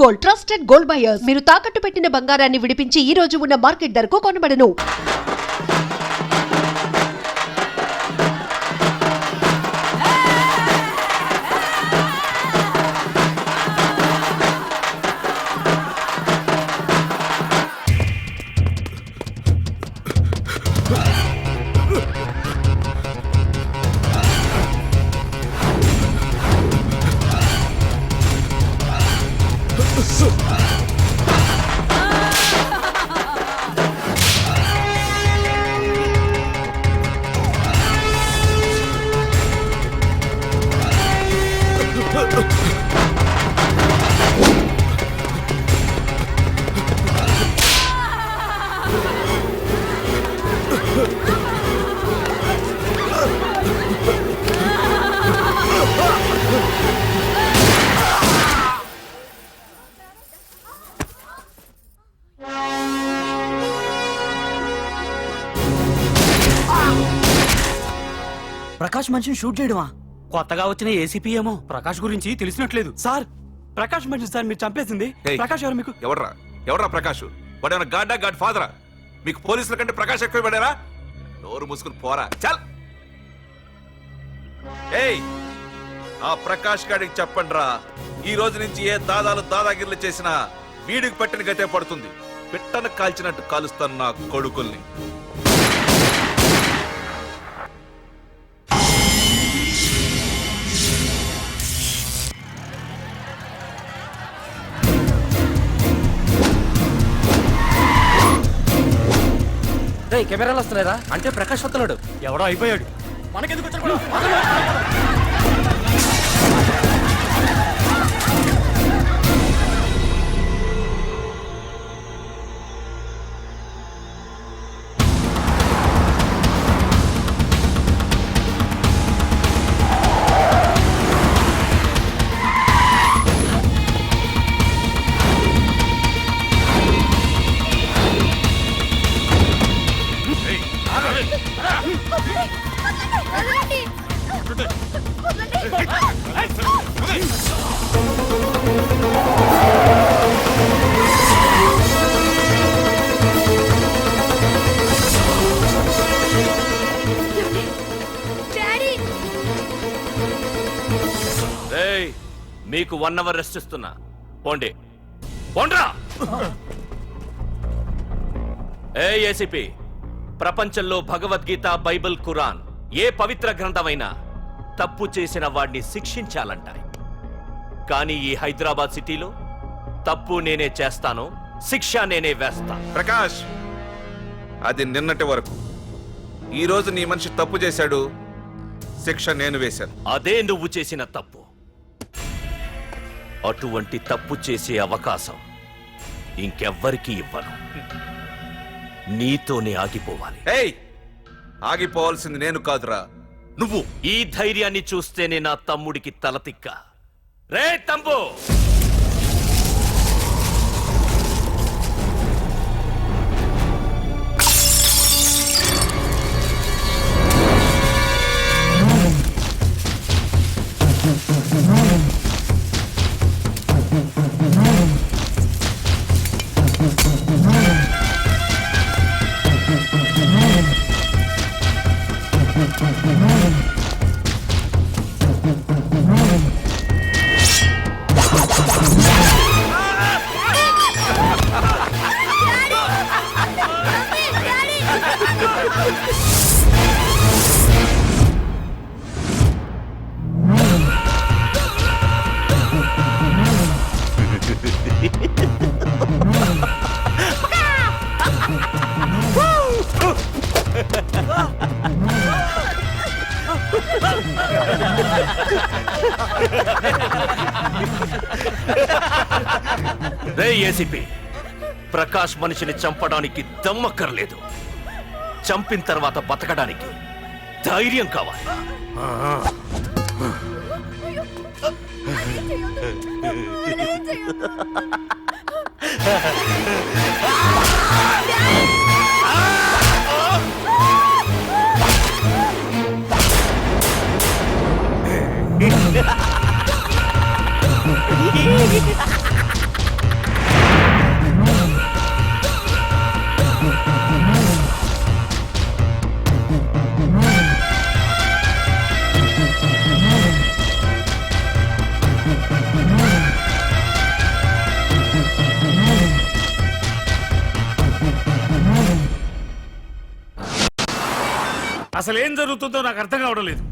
Gold, trusted gold buyers. మీరు తాకట్టు పెట్టిన బంగారాన్ని విడిపించి ఈ రోజు ఉన్న మార్కెట్ ధరకు కొనబడను. ప్రకాష్ మనిషిని షూట్ చేయడమా? కొత్తగా వచ్చిన ఏసీపీ ఏమో ప్రకాష్ గురించి తెలిసినట్లేదు. సార్ ప్రకాష్ మనిషి సార్ మీరు చంపేసింది. ప్రకాష్ ఎవరు మీకు? ఎవరా ప్రకాష్? వాడేమన్నా గాడ్డా గాడ్ ఫాదరా? మీకు పోలీసుల కంటే ప్రకాష్ ఎక్కువ పడారా? నోరు మూసుకుని పోరా చల్. ఏయ్ ఆ ప్రకాష్ గాడికి చెప్పండి రా, ఈ రోజు నుంచి ఏ దాదాగిర్లు చేసినా వీడికి పెట్టిన గతే పడుతుంది. పిట్టను కాల్చినట్టు కాలుస్తాను నా కొడుకుల్ని. కెమెరాలు వస్తున్నారా? అంటే ప్రకాష్ వస్తున్నాడు. ఎవడో అయిపోయాడు. మనకెందుకు వచ్చాడు? మీకు 1 అవర్ రెస్ట్ ఇస్తున్నా. పోండి పోండ్రా. ఏసీపీ, ప్రపంచంలో భగవద్గీత, బైబిల్, ఖురాన్ ఏ పవిత్ర గ్రంథమైనా తప్పు చేసిన వాడిని శిక్షించాలంటాయి. కానీ ఈ హైదరాబాద్ సిటీలో తప్పు నేనే చేస్తాను, శిక్ష నేనే వేస్తా. ప్రకాష్, అది నిన్నటి వరకు. ఈ రోజు నీ మనిషి తప్పు చేశాడు, శిక్ష నేను వేశాను. అదే నువ్వు చేసిన తప్పు. అటువంటి తప్పు చేసే అవకాశం ఇంకెవ్వరికీ ఇవ్వను. నీతోనే ఆగిపోవాలి. ఏయ్, ఆగిపోవాల్సింది నేను కాదురా, నువ్వు. ఈ ధైర్యాన్ని చూస్తేనే నా తమ్ముడికి తలతిక్క. రే తమ్ము, రే ఏసీపీ, ప్రకాష్ మనిషిని చంపడానికి దమ్మక్కర్లేదు, చంపిన తర్వాత బతకడానికి ధైర్యం కావాలి. అసలు ఏం జరుగుతుందో నాకు అర్థం కావడం లేదు.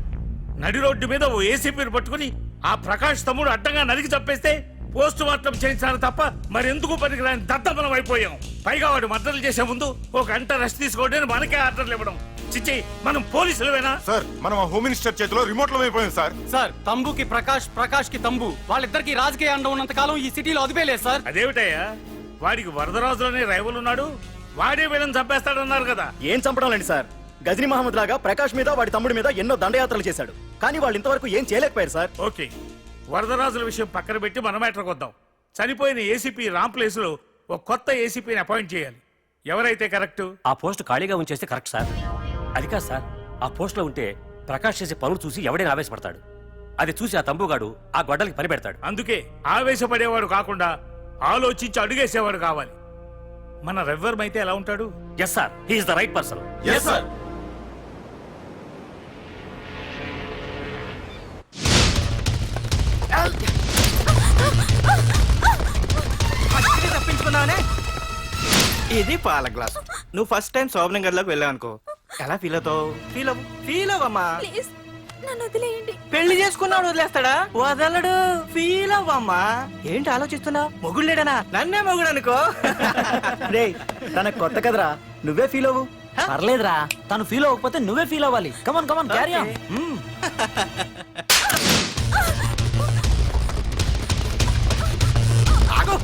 నడి రోడ్డు మీద ఓ ఏసీపీని పట్టుకుని ఆ ప్రకాష్ తమ్ముడు అడ్డంగా నరికి చంపేస్తే పోస్ట్ మార్టం చేయించాను తప్ప మరెందుకు పనికిరాని దద్దమనం అయిపోయాం. పైగా వాడు మర్డర్లు చేసే ముందు ఒక గంట రెస్ట్ తీసుకోవడానికి మనకే ఆర్డర్లు ఇవ్వడం. చిచ్చి, మనం పోలీసులవేనా? సార్ మనం ఆ హోమ్ మినిస్టర్ చేతిలో రిమోట్ లో అయిపోయింది సార్. సార్ తంబుకి ప్రకాష్ కి తంబు వాళ్ళిద్దరికి రాజకీయ అండం ఉన్నంత కాలం ఈ సిటీలో అదిపేలేదు సార్. అదేమిటయ్యా, వాడికి వరదరాజులోనే రైవల్ ఉన్నాడు, వాడే వీళ్ళని చంపేస్తాడన్నారు కదా. ఏం చంపడం సార్? గజనీ మహమ్మద్ లాగా ప్రకాష్ మీద వాడి తమ్ముడి మీద ఎన్నో దండయాత్రలు చేశాడు, కానీ వాళ్ళు ఇంతవరకు ఏం చేయలేకపోయారు సార్. ఓకే, వరదరాజుల విషయం పక్కన పెట్టి మన మ్యాటర్కి వద్దాం. చనిపోయిన ఏసీపీ రామ్ ప్లేస్ లో ఒక కొత్త ఏసీపీని అపాయింట్ చేయాలి. ఎవరైతే కరెక్ట్? ఆ పోస్ట్ ఖాళీగా ఉంచేస్తే కరెక్ట్ సార్. అది కాదు సార్, ఆ పోస్ట్ లో ఉంటే ప్రకాష్ చేసే పనులు చూసి ఎవడైనా ఆవేశపడతాడు. అది చూసి ఆ తంబుగాడు ఆ గొడ్డలకి పని పెడతాడు. అందుకే ఆవేశపడేవాడు కాకుండా ఆలోచించి అడుగేసేవాడు కావాలి. మన రెవ్వర్ అయితే ఎలా ఉంటాడు? Yes sir, he's the right person. Yes sir. తప్పించుకున్నావనే. ఇది పాల గ్లాస్. నువ్వు ఫస్ట్ టైం శోభనం గదిలోకి వెళ్ళావు అనుకో, ఎలా ఫీల్ అవుతావు? ఫీల్ అవ్వమ్మా. ప్లీజ్ నన్ను వదిలేయండి. పెళ్లి చేసుకున్నాడు వదిలేస్తాడా? వదలడు. ఫీల్ అవ్వమ్మా. ఏంటి ఆలోచిస్తున్నావు? మొగుడు లేడనా? నన్నే మొగుడు అనుకో. తనకు కొత్త కదరా, నువ్వే ఫీల్ అవ్వు. పర్లేదురా, తను ఫీల్ అవ్వకపోతే నువ్వే ఫీల్ అవ్వాలి. Come on come on carry on. ఆగు.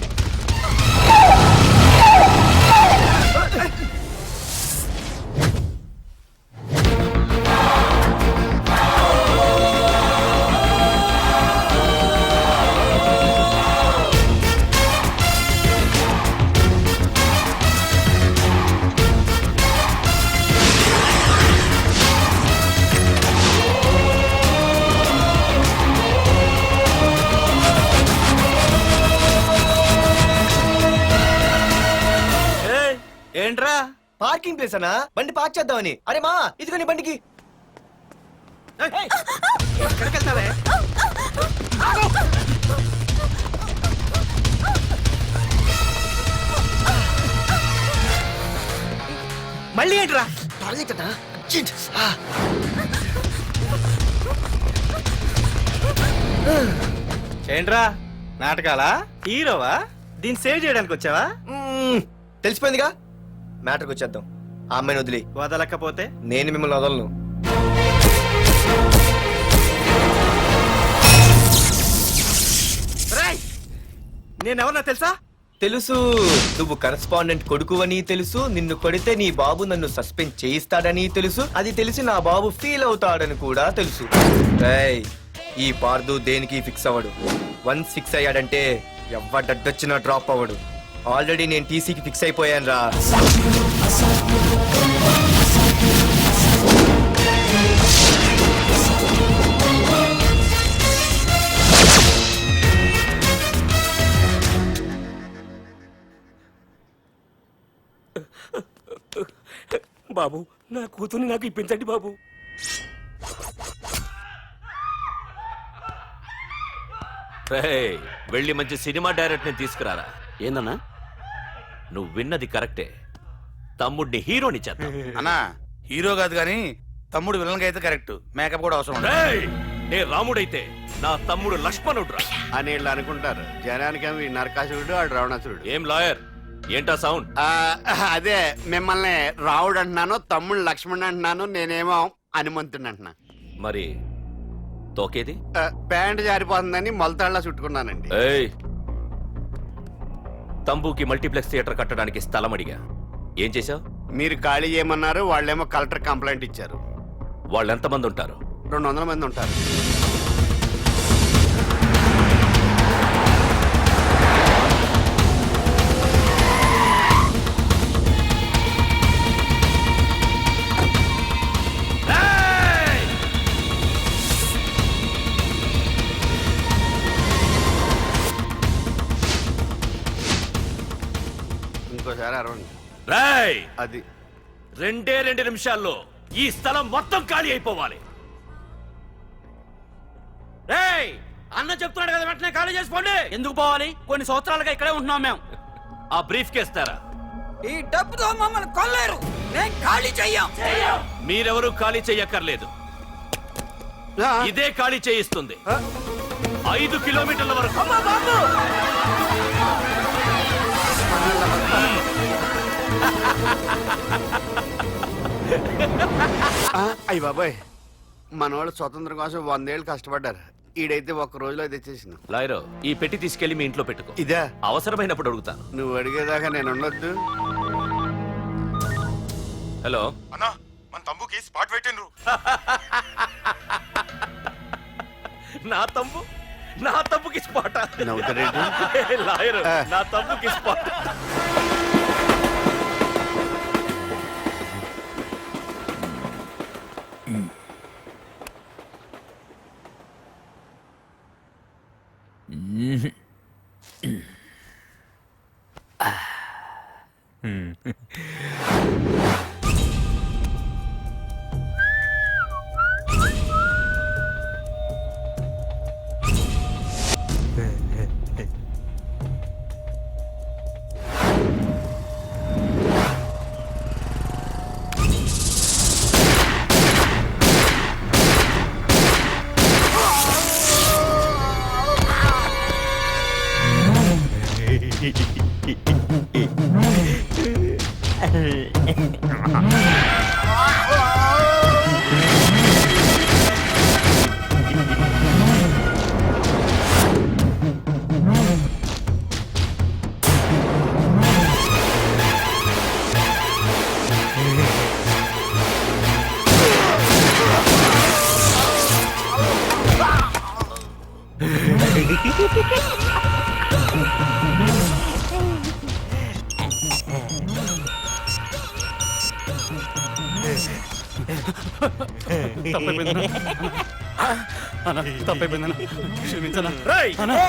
ఏంట్రా పార్కింగ్ ప్లేస్ అనా? బండి పార్క్ చేద్దామని. అరే మా, ఇదిగో నీ బండికి. ఎక్కడికి వెళ్తావే? మళ్ళీ ఏంట్రా? ఏంట్రా నాటకాలా? హీరోవా? దీన్ని సేవ్ చేయడానికి వచ్చావా? తెలిసిపోయిందిగా, మ్యాటర్కి వచ్చేద్దాం. ఆ అమ్మాయిని వదిలి. వదలకపోతే నేను మిమ్మల్ని వదలను. నేనెవరన్నా తెలుసా? తెలుసు. నువ్వు కరెస్పాండెంట్ కొడుకువని తెలుసు. నిన్ను కొడితే నీ బాబు నన్ను సస్పెండ్ చేయిస్తాడని తెలుసు. అది తెలిసి నా బాబు ఫీల్ అవుతాడని కూడా తెలుసు. రేయ్, ఈ పార్దు దేనికి ఫిక్స్ అవ్వడు. వన్స్ ఫిక్స్ అయ్యాడంటే ఎవ్వడడ్డొచ్చినా డ్రాప్ అవ్వడు. ఆల్రెడీ నేను టీసీకి ఫిక్స్ అయిపోయాను రా. బాబు, నా కూతుర్ని నాకు ఇప్పించండి బాబు. వెళ్ళి మంచి సినిమా డైరెక్టర్ ని తీసుకురారా. ఏందన్నా? నువ్వు విన్నది కరెక్టే. తమ్ముడిని హీరోని చేద్దాం. అన్నా, హీరో కాదు కానీ తమ్ముడు విలన్ అయితే కరెక్ట్. మేకప్ కూడా అవసరం ఉండదు. నే రాముడైతే నా తమ్ముడు లక్ష్మణుడు అని వీళ్ళు అనుకుంటారు. జనానికేమో ఈ నరకాసురుడు ఆడు రావణాసురుడు. ఏం లాయర్, ఏంటా సౌండ్? అదే మిమ్మల్ని రావుడు అంటున్నాను, తమ్ముడు లక్ష్మణ్ అంటున్నాను, నేనేమో హనుమంతుడు అంటున్నా. మరి తోకేది? ప్యాంట్ జారిపోతుందని మొలతాళ్ళ చుట్టుకున్నానండి. తంబుకి మల్టీప్లెక్స్ థియేటర్ కట్టడానికి స్థలం అడిగా. ఏం చేశావు? మీరు ఖాళీ చేయమన్నారు, వాళ్ళేమో కలెక్టర్ కంప్లైంట్ ఇచ్చారు. వాళ్ళు ఎంతమంది ఉంటారు? 200 మంది ఉంటారు. ఇంకోసారి అరవండి. అది 2 నిమిషాల్లో ఈ స్థలం మొత్తం ఖాళీ అయిపోవాలి. అన్న చెప్తున్నాడు కదా, వెంటనే ఖాళీ చేసుకోండి. ఎందుకు పోవాలి? కొన్ని సంవత్సరాలుగా ఇక్కడే ఉంటున్నాం మేము. ఆ బ్రీఫ్ కేస్తారా? ఈ డబ్బుతో మమ్మల్ని కొల్లేరు. నేను ఖాళీ చెయ్యం. మీరెవరూ ఖాళీ చెయ్యక్కర్లేదు. ఇదే ఖాళీ చేయిస్తుంది. 5 కిలోమీటర్ల వరకు. అయ్య బాబాయ్, మనవాళ్ళు స్వతంత్రం కోసం 100 ఏళ్ళు కష్టపడ్డారు. ఈడైతే ఒక్క రోజులో తెచ్చేసిన. లాయరు, ఈ పెట్టి తీసుకెళ్లి మీ ఇంట్లో పెట్టుకో. ఇదే అవసరమైనప్పుడు అడుగుతాను. నువ్వు అడిగేదాకా నేను ఉండొద్దు. హలో అన్నా మన తమ్ముకి స్పాట్ పెట్టిండ్రు. నా తమ్ముకి స్పాట్. నవ్వుతారేంటి? లాయరు, నా తమ్ముకి స్పాట్.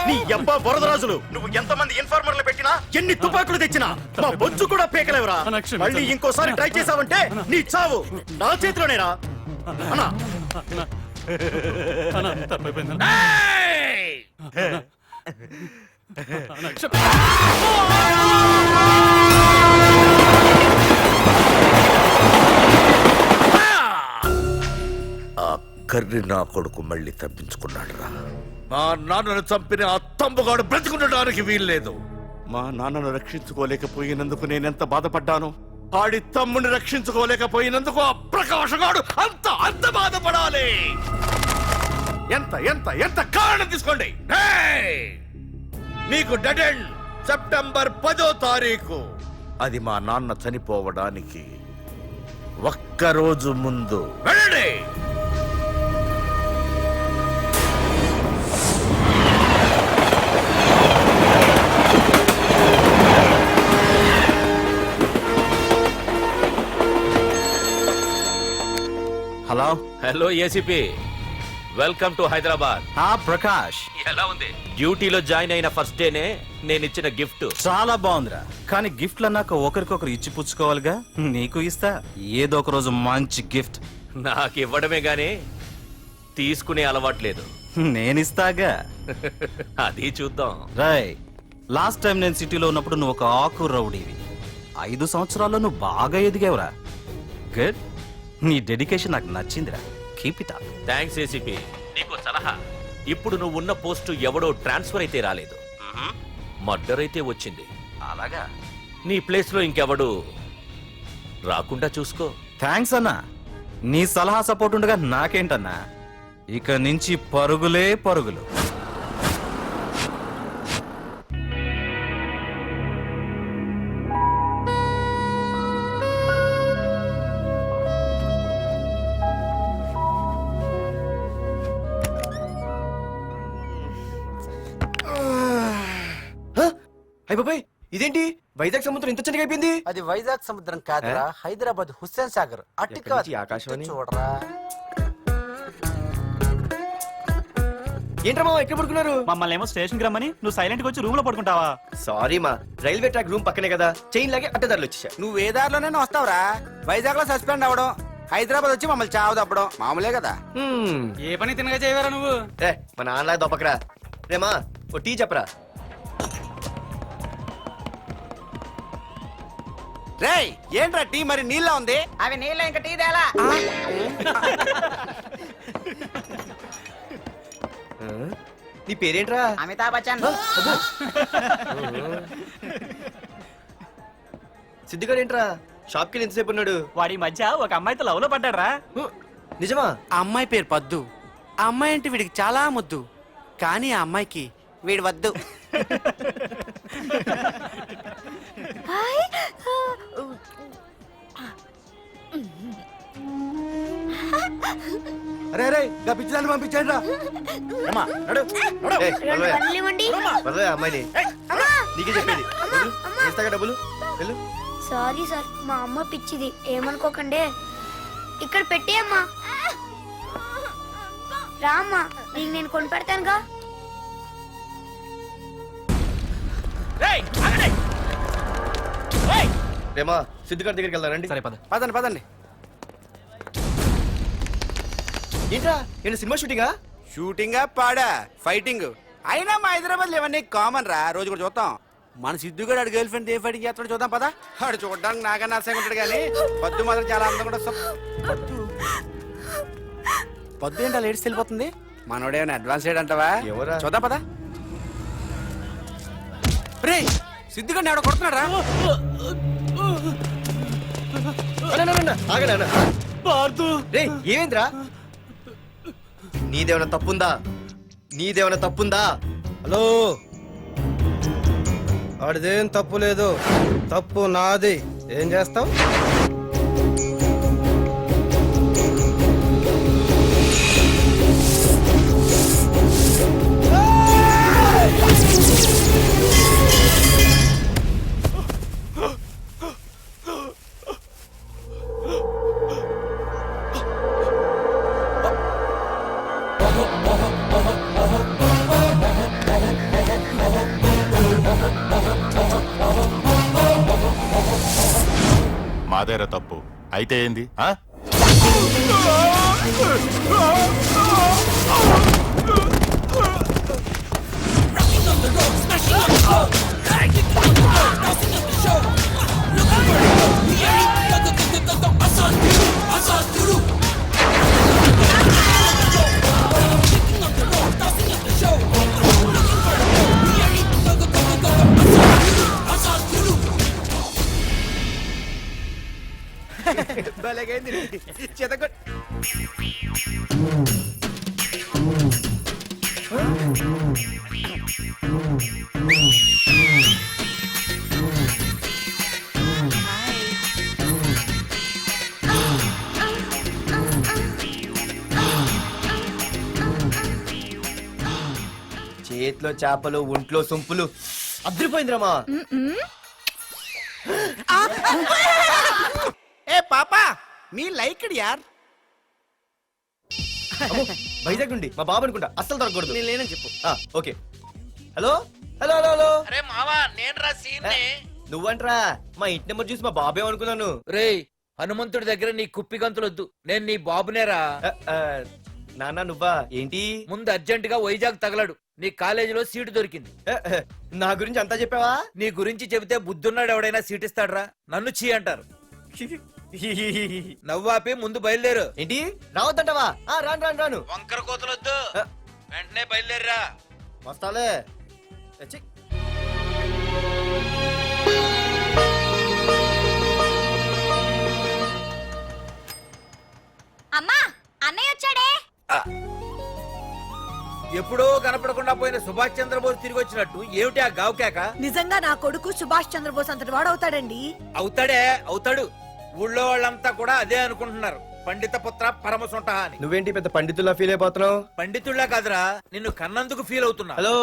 నీ అబ్బా వరదరాజులు, నువ్వు ఎంతమంది ఇన్ఫార్మర్లు పెట్టినా, ఎన్ని తుపాకులు తెచ్చినా మా బొచ్చు కూడా పేకలేవరా. మళ్ళీ ఇంకోసారి ట్రై చేసావంటే నీ చావు నా చేతిలోనేరా. అన్నా కర్రి నా కొడుకు మళ్ళీ తప్పించుకున్నాడు రా. మా నాన్నను చంపిన ఆ తంబుగాడు బ్రతికుండడానికి వీల్లేదు. మా నాన్నను రక్షించుకోలేకపోయినందుకు నేనెంత బాధపడ్డాను, ఆడి తమ్ముని రక్షించుకోలేకపోయినందుకు ఆ ప్రకాశగాడు అంత బాధపడాలి. ఎంత ఎంత ఎంత కారణం తీసుకోండి. మీకు డెడ్ ఎండ్ సెప్టెంబర్ 10వ తారీఖు. అది మా నాన్న చనిపోవడానికి ఒక్కరోజు ముందు. వెళ్ళండి. Hello hello ACP, welcome to Hyderabad. Prakash, ఎలా ఉంది? డ్యూటీలో జాయిన్ అయిన ఫస్ట్ డేనే నేను ఇచ్చిన గిఫ్ట్. చాలా బాగుందిరా. కానీ గిఫ్ట్లు అన్నాక ఒకరికొకరు ఇచ్చి పుచ్చుకోవాలిగా. నీకు ఇస్తా ఏదో ఒక రోజు మంచి గిఫ్ట్. నాకు ఇవ్వడమే గానీ తీసుకునే అలవాట్లేదు. నేనిస్తాగా. అది చూద్దాం. రాయ్, లాస్ట్ టైం నేను సిటీలో ఉన్నప్పుడు నువ్వు ఒక ఆకు రౌడీవి. 5 సంవత్సరాల్లో నువ్వు బాగా ఎదిగావురా. గుడ్. నీ డెడికేషన్ నాకు నచ్చిందిరా. Keep it up. Thanks ACP. నీకు సలహా, ఇప్పుడు నువ్వు ఉన్న పోస్టు ఎవడో ట్రాన్స్ఫర్ అయితే రాలేదు, మర్డర్ అయితే వచ్చింది. అలాగా? నీ ప్లేస్ లో ఇంకెవడు రాకుండా చూసుకో. థ్యాంక్స్ అన్నా. నీ సలహా సపోర్ట్ ఉండగా నాకేంటన్నా, ఇక నుంచి పరుగులే పరుగులు. అయిపోయి ఇదేంటి వైజాగ్ సముద్రం ఇంత చిన్నగా అయిపోయింది? అది వైజాగ్ సముద్రం కాదురా, హైదరాబాద్ హుస్సేన్ సాగర్. అటు ఆకాశవాణి చూడరా. ఏంట్రా మామ ఎక్కడ పడుకున్నారు? మమ్మల్ని ఏమో స్టేషన్ కి రమ్మని నువ్వు సైలెంట్ గా వచ్చి రూమ్ లో పడుకుంటావా? సారీ మా, రైల్వే ట్రాక్ రూమ్ పక్కనే కదా, చైన్ లాగే అడ్డదారులు వచ్చేసా. నువ్వు ఏ దారిలోనే వస్తావురా. వైజాగ్ లో సస్పెండ్ అవ్వడం, హైదరాబాద్ వచ్చి మమ్మల్ని చావు తప్పడం మామూలే కదా. ఏ పని తినగా చేయవరా నువ్వు? మా నాన్నలా దొప్పకరా. రేమా ఓ టీ చెప్పరా. రేయ్ ఏంట్రా టీ మరి నీళ్ళ ఉంది? అవి నీళ్ళు ఇంకా టీ తేలా. నీ పేరేంట్రా? అమితాబ్ బచ్చన్. సిద్ధిగాడు ఏంట్రా షాప్కి వెళ్ళి ఎంతసేపు ఉన్నాడు? వాడి మధ్య ఒక అమ్మాయితో లవ్ లో పడ్డారా? నిజమా? ఆ అమ్మాయి పేరు పద్దు. ఆ అమ్మాయి అంటే వీడికి చాలా ముద్దు, కానీ ఆ అమ్మాయికి వీడు వద్దు. అరే అరే గా పిచ్చిదాన్ని పంపించండి రా. అమ్మాయిని నీకే చెప్పేది. ఇస్తాగా డబ్బులు వెళ్ళు. సారీ సార్, మా అమ్మ పిచ్చిది, ఏమనుకోకండి. ఇక్కడ పెట్టేయమ్మా. రామ్మా, నీకు నేను కొని పెడతానుగా. రేమా సిద్ధిగాడి దగ్గరికి వెళ్దారండి. సరే పద. పదండి పదండి. ఏంట్రా ఏంటి సినిమా షూటింగా? షూటింగా పాడా ఫైటింగ్ అయినా మా హైదరాబాద్ ఇవన్నీ కామన్ రా, రోజు కూడా చూద్దాం. మన సిద్ధుగాడు ఆడు గర్ల్ ఫ్రెండ్ ఏ ఫైటింగ్ చేస్తాడు చూద్దాం పదా. ఆడు చూడడానికి నాకన్నా ఆశగా ఉంటాడు కానీ పద్దు మాత్రం చాలా అందంగా ఉంటుంది. పద్దు ఏంటో లేడీస్ వెళ్ళిపోతుంది. మనోడేమైనా అడ్వాన్స్ అంటావా? ఎవరా? చూద్దాం పదా. రే సిద్ధుగాడిని ఎవడో కొడుతున్నాడు రా. ఏమేంద్రా? నీదేమైనా తప్పుందా? నీదేమైనా తప్పుందా? హలో, ఆడిదేం తప్పు లేదు, తప్పు నాది. ఏం చేస్తావు? మాదేరా తప్పు అయితే ఏంది? చేతిలో చేపలు, ఒంట్లో సొంపులు. అద్రిపోయిందిరామా. ఏ పాపా మీ లైక్ యార్. వైజాగ్ నుండి మా బాబు అనుకుంటా, అస్సలు దొరకకూడదు. నేను లేనని చెప్పు. Okay. Hello hello hello hello. అరే మావా నేను సీన్ని. నువ్వంట్రా? మా ఇంటి నెంబర్ చూసి మా బాబే అనుకున్నాను. రేయ్ హనుమంతుడి దగ్గర నీ కుప్పి గంతులొద్దు, నేను నీ బాబునేరా. నాన్న నువ్వా? ఏంటి? ముందు అర్జెంట్ గా వైజాగ్ తగలడు, నీ కాలేజీలో సీటు దొరికింది. నా గురించి అంతా చెప్పావా? నీ గురించి చెబితే బుద్ధున్నాడు ఎవడైనా సీట్ ఇస్తాడ్రా? నన్ను చీ అంటారు. నవ్వాపి ముందు బయలుదేరు. ఏంటి రావద్దంటావా? రాను రాను రాను. వంకర కోతలొద్దు, వెంటనే బయలుదేరరా. వస్తాలే. అమ్మా, అన్నయ్య వచ్చాడే. ఎప్పుడో కనపడకుండా పోయిన సుభాష్ చంద్రబోస్ తిరిగి వచ్చినట్టు ఏమిటి ఆ గావుకేక? నిజంగా నా కొడుకు సుభాష్ చంద్రబోస్ అంతటి వాడు అవుతాడండి. అవుతాడే అవుతాడు. ఊళ్ళో వాళ్ళంతా కూడా అదే అనుకుంటున్నారు, పండిత పుత్ర పరమ సొంట అని. నువ్వేంటి పెద్ద పండితుల్లా ఫీల్ అయిపోతున్నావు? పండితుళ్ళ కాదురా, నిన్ను కన్నందుకు ఫీల్ అవుతున్నా. హలో,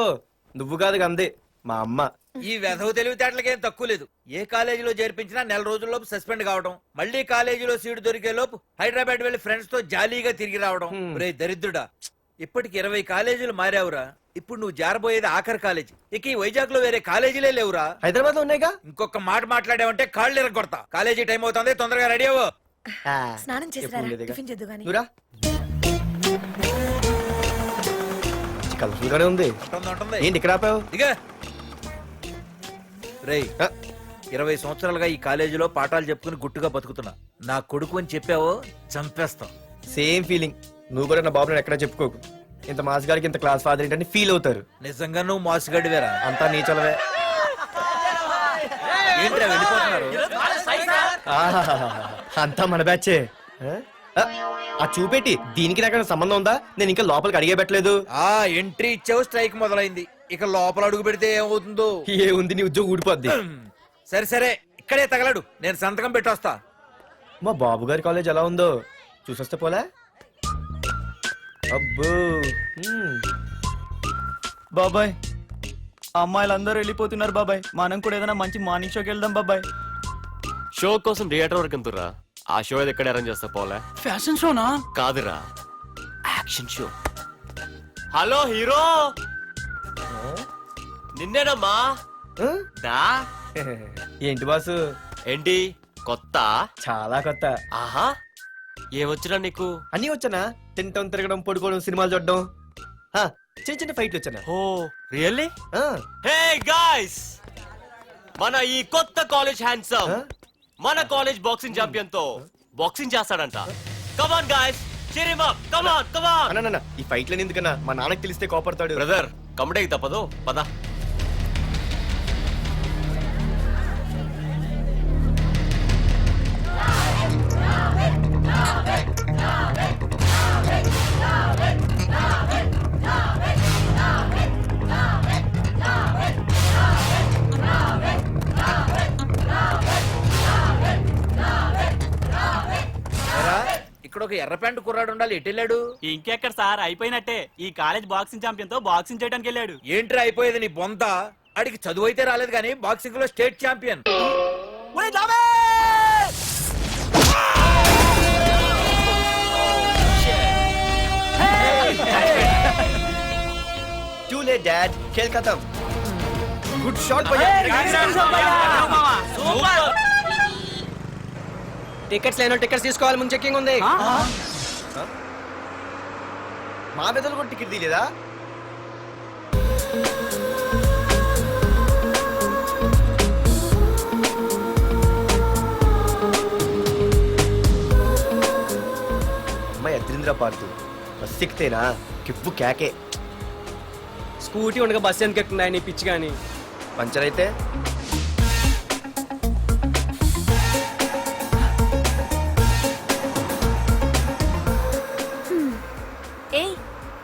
నువ్వు కాదు అందే మా అమ్మ. ఈ వెధవ తెలివితేటలకేం తక్కువ లేదు. ఏ కాలేజీలో చేర్పించినా నెల రోజుల్లోపు సస్పెండ్ కావడం, మళ్ళీ కాలేజీలో సీటు దొరికే లోపు హైదరాబాద్ వెళ్లి ఫ్రెండ్స్ తో జాలీగా తిరిగి రావడం. రే దరిద్రుడా, ఇప్పటికి 20 కాలేజీలు మారావురా. ఇప్పుడు నువ్వు జారబోయేది ఆఖరి కాలేజీ. ఇక ఈ వైజాగ్ లో వేరే కాలేజీలే లేవురా. హైదరాబాద్ లో ఉన్నాయిగా. ఇంకొక మాట మాట్లాడావంటే కాళ్ళు ఎరగొడతా. కాలేజీ టైం అవుతుంది, తొందరగా రెడీ అవ్వు. స్నానం చేసి టిఫిన్ చేద్దు గాని. కలర్ఫుల్ గానే ఉంది. ఏంటి ఇక్కడ ఆపావు? రేయ్ 20 సంవత్సరాలుగా ఈ కాలేజీలో పాఠాలు చెప్పుకుని గుట్టుగా బతుకుతున్నా. నా కొడుకు అని చెప్పావో చంపేస్తాం. Same feeling. నువ్వు కూడా నా బాబు నేను ఎక్కడా చెప్పుకోకు. ఇంత మాస్ గారికి ఇంత క్లాస్ ఫాదర్ ఏంటని ఫీల్ అవుతారు. నిజంగా నువ్వు మాసుగడివేరా? అంతా నీ చలవే. ఏంట్రా వెళ్ళిపోతున్నారు? ఆహాహాహా. అంతా మన బ్యాచే. ఆ చూపెట్టి దీనికి నాకు సంబంధం ఉందా? నేను ఇంకా లోపలికి అడిగే పెట్టలేదు. ఆ ఎంట్రీ ఇచ్చావు, స్ట్రైక్ మొదలైంది. ఇక లోపల అడుగు పెడితే ఏమవుతుందో. ఏ ఉంది, నీ ఉద్యోగం ఊడిపోద్ది. సరే సరే, ఇక్కడే తగలడు, నేను సంతకం పెట్టొస్తా. మా బాబు గారి కాలేజ్ ఎలా ఉందో చూసొస్తే పోలే. అబ్బో. బాబాయ్, అమ్మాయిలందరూ వెళ్ళిపోతున్నారు బాబాయ్. మనం కూడా ఏదైనా మంచి మార్నింగ్ షోకి వెళ్దాం బాబాయ్. షో కోసం థియేటర్ వరకు ఎంతురా? ఆ షో ఏది ఎక్కడ అరేంజ్ చేస్తా పోలే? ఫ్యాషన్ షోనా? కాదురా, యాక్షన్ షో. హలో హీరో, నిన్నేనమ్మా. దా. ఏంటి బాసు? ఏంటి కొత్త? చాలా కొత్త. ఆహా, ఏమొచ్చినా నీకు? అన్నీ వచ్చానా? తింటం, తిరగడం, పడుకోవడం, సినిమాలు చూడడం, చిన్న చిన్న ఫైట్లు వచ్చానా? ఓ రియల్లీ? హే గాయ్స్, మన ఈ కొత్త కాలేజ్ హ్యాండ్సమ్ మన కాలేజ్ బాక్సింగ్ ఛాంపియన్ తో బాక్సింగ్ చేస్తాడంట. Come on guys, cheer him up. Come on, come on. అన్న ఈ ఫైట్లని ఎందుకన్నా? మా నాన్నకి తెలిస్తే కోపడతాడు. బ్రదర్, కమడేకి తప్పదు, పద. ఇక్కడ ఒక ఎర్ర ప్యాంటు కుర్రాడు ఉండాలి, ఎటు వెళ్ళాడు? ఇంకెక్కడ సార్, అయిపోయినట్టే. ఈ కాలేజ్ బాక్సింగ్ ఛాంపియన్ తో బాక్సింగ్ చేయడానికి వెళ్ళాడు. ఏంట్రా అయిపోయేది నీ బొంత? అడిగి చదువు అయితే రాలేదు కానీ బాక్సింగ్ లో state champion. Too late, Dad. खेल खत्म. Good shot, भैया. టికెట్స్ లేనో టికెట్స్ తీసుకోవాలి, ముందు చెక్కింగ్ ఉంది. మా పెద్దలు కూడా టికెట్ తీయలేదా? అమ్మాయి అద్రింద్ర పార్తు బస్ ఎక్కితేనా కిప్పు కేకే. స్కూటీ ఉండగా బస్సు ఎందుకు ఎక్కుతున్నాయి నీ పిచ్చి కానీ? పంచర్ అయితే